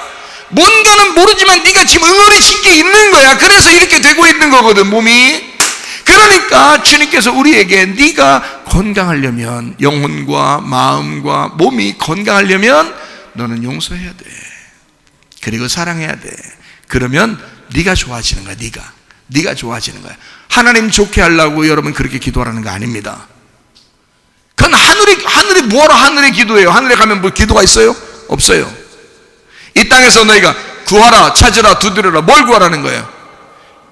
뭔가는 모르지만 네가 지금 응어리친 게 있는 거야. 그래서 이렇게 되고 있는 거거든, 몸이. 그러니까 주님께서 우리에게 네가 건강하려면, 영혼과 마음과 몸이 건강하려면 너는 용서해야 돼. 그리고 사랑해야 돼. 그러면 네가 좋아지는 거야. 네가 좋아지는 거야. 하나님 좋게 하려고 여러분 그렇게 기도하라는 거 아닙니다. 그건 하늘이 뭐하러 하늘에 기도해요? 하늘에 가면 뭐 기도가 있어요? 없어요. 이 땅에서 너희가 구하라, 찾으라, 두드려라. 뭘 구하라는 거예요?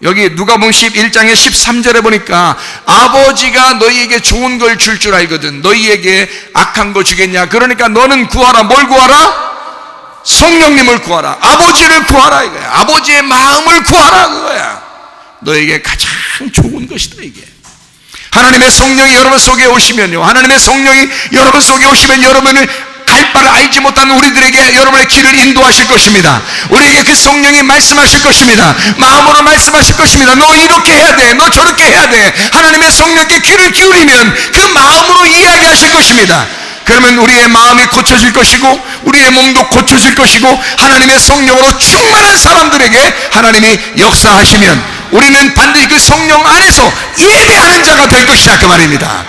여기 누가복음 11장의 13절에 보니까 아버지가 너희에게 좋은 걸 줄 줄 알거든. 너희에게 악한 거 주겠냐? 그러니까 너는 구하라. 뭘 구하라? 성령님을 구하라. 아버지를 구하라 이거야. 아버지의 마음을 구하라 그거야. 너에게 가장 좋은 것이다 이게. 하나님의 성령이 여러분 속에 오시면요, 하나님의 성령이 여러분 속에 오시면 여러분을 갈 바를 알지 못하는 우리들에게 여러분의 길을 인도하실 것입니다. 우리에게 그 성령이 말씀하실 것입니다. 마음으로 말씀하실 것입니다. 너 이렇게 해야 돼, 너 저렇게 해야 돼. 하나님의 성령께 귀를 기울이면 그 마음으로 이야기하실 것입니다. 그러면 우리의 마음이 고쳐질 것이고 우리의 몸도 고쳐질 것이고 하나님의 성령으로 충만한 사람들에게 하나님이 역사하시면 우리는 반드시 그 성령 안에서 예배하는 자가 될 것이다 그 말입니다.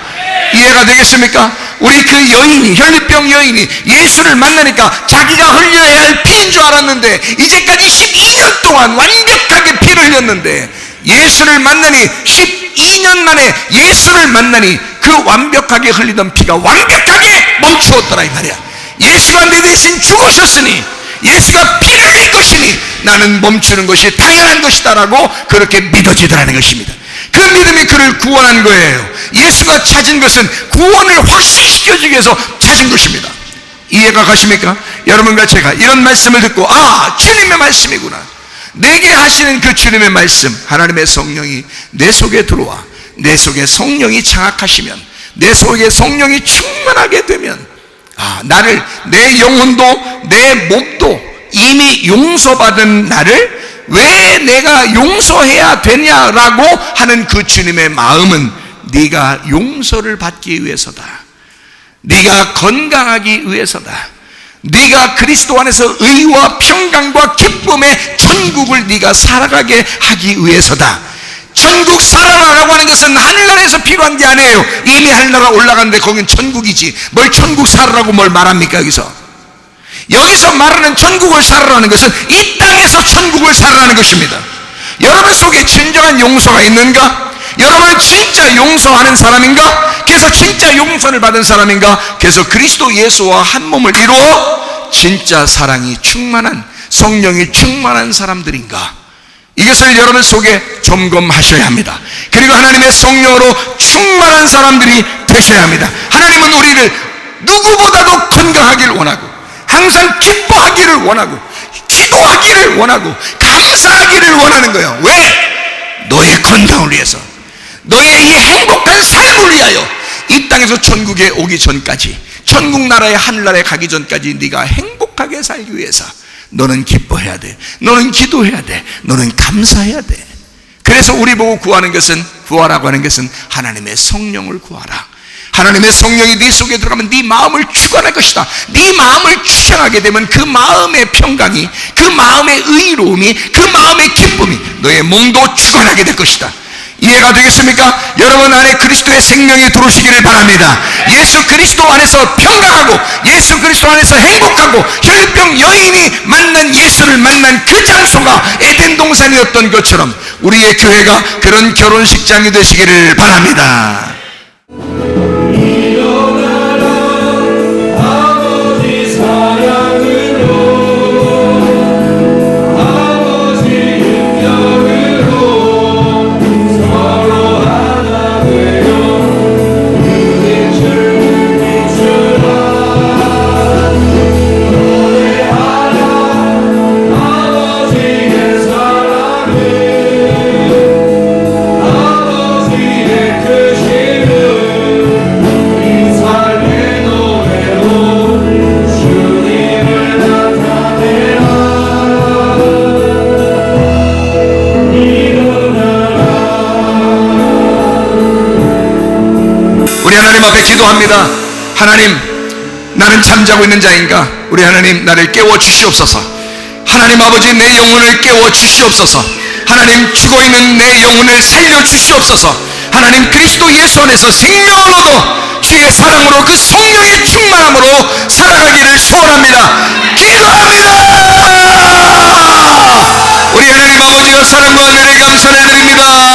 이해가 되겠습니까? 우리 그 여인이, 혈류병 여인이 예수를 만나니까 자기가 흘려야 할 피인 줄 알았는데 이제까지 12년 동안 완벽하게 피를 흘렸는데 예수를 만나니 12년 만에 예수를 만나니 그 완벽하게 흘리던 피가 완벽하게 멈추었더라 이 말이야. 예수가 내 대신 죽으셨으니 예수가 피를 흘릴 것이니 나는 멈추는 것이 당연한 것이다라고 그렇게 믿어지더라는 것입니다. 그 믿음이 그를 구원한 거예요. 예수가 찾은 것은 구원을 확실시켜주기 위해서 찾은 것입니다. 이해가 가십니까? 여러분과 제가 이런 말씀을 듣고 주님의 말씀이구나. 내게 하시는 그 주님의 말씀, 하나님의 성령이 내 속에 들어와 내 속에 성령이 장악하시면 내 속에 성령이 충만하게 되면 내 영혼도 내 몸도 이미 용서받은 나를 왜 내가 용서해야 되냐라고 하는 그 주님의 마음은 네가 용서를 받기 위해서다. 네가 건강하기 위해서다. 네가 그리스도 안에서 의와 평강과 기쁨의 천국을 네가 살아가게 하기 위해서다. 천국 살아라라고 하는 것은 하늘나라에서 필요한 게 아니에요. 이미 하늘나라 올라갔는데 거긴 천국이지. 뭘 천국 살아라고 뭘 말합니까? 여기서 말하는 천국을 살아라는 것은 이 땅에서 천국을 살아라는 것입니다. 여러분 속에 진정한 용서가 있는가? 여러분은 진짜 용서하는 사람인가? 그래서 진짜 용서를 받은 사람인가? 그래서 그리스도 예수와 한 몸을 이루어 진짜 사랑이 충만한, 성령이 충만한 사람들인가? 이것을 여러분 속에 점검하셔야 합니다. 그리고 하나님의 성령으로 충만한 사람들이 되셔야 합니다. 하나님은 우리를 누구보다도 건강하기를 원하고, 항상 기뻐하기를 원하고, 기도하기를 원하고, 감사하기를 원하는 거예요. 왜? 너의 건강을 위해서, 너의 이 행복한 삶을 위하여, 이 땅에서 천국에 오기 전까지, 천국 나라의 하늘나라에 가기 전까지 네가 행복하게 살기 위해서 너는 기뻐해야 돼. 너는 기도해야 돼. 너는 감사해야 돼. 그래서 우리 보고 구하는 것은, 구하라고 하는 것은 하나님의 성령을 구하라. 하나님의 성령이 네 속에 들어가면 네 마음을 주관할 것이다. 네 마음을 주장하게 되면 그 마음의 평강이, 그 마음의 의로움이, 그 마음의 기쁨이 너의 몸도 주관하게 될 것이다. 이해가 되겠습니까? 여러분 안에 그리스도의 생명이 들어오시기를 바랍니다. 예수 그리스도 안에서 평강하고, 예수 그리스도 안에서 행복하고, 혈병 여인이 만난 예수를 만난 그 장소가 에덴 동산이었던 것처럼 우리의 교회가 그런 결혼식장이 되시기를 바랍니다. 기도합니다. 하나님, 나는 잠자고 있는 자인가? 우리 하나님, 나를 깨워 주시옵소서. 하나님 아버지, 내 영혼을 깨워 주시옵소서. 하나님, 죽어있는 내 영혼을 살려 주시옵소서. 하나님, 그리스도 예수 안에서 생명을 얻어 주의 사랑으로, 그 성령의 충만함으로 살아가기를 소원합니다. 기도합니다. 우리 하나님 아버지여, 사랑과 은혜를 감사를 드립니다.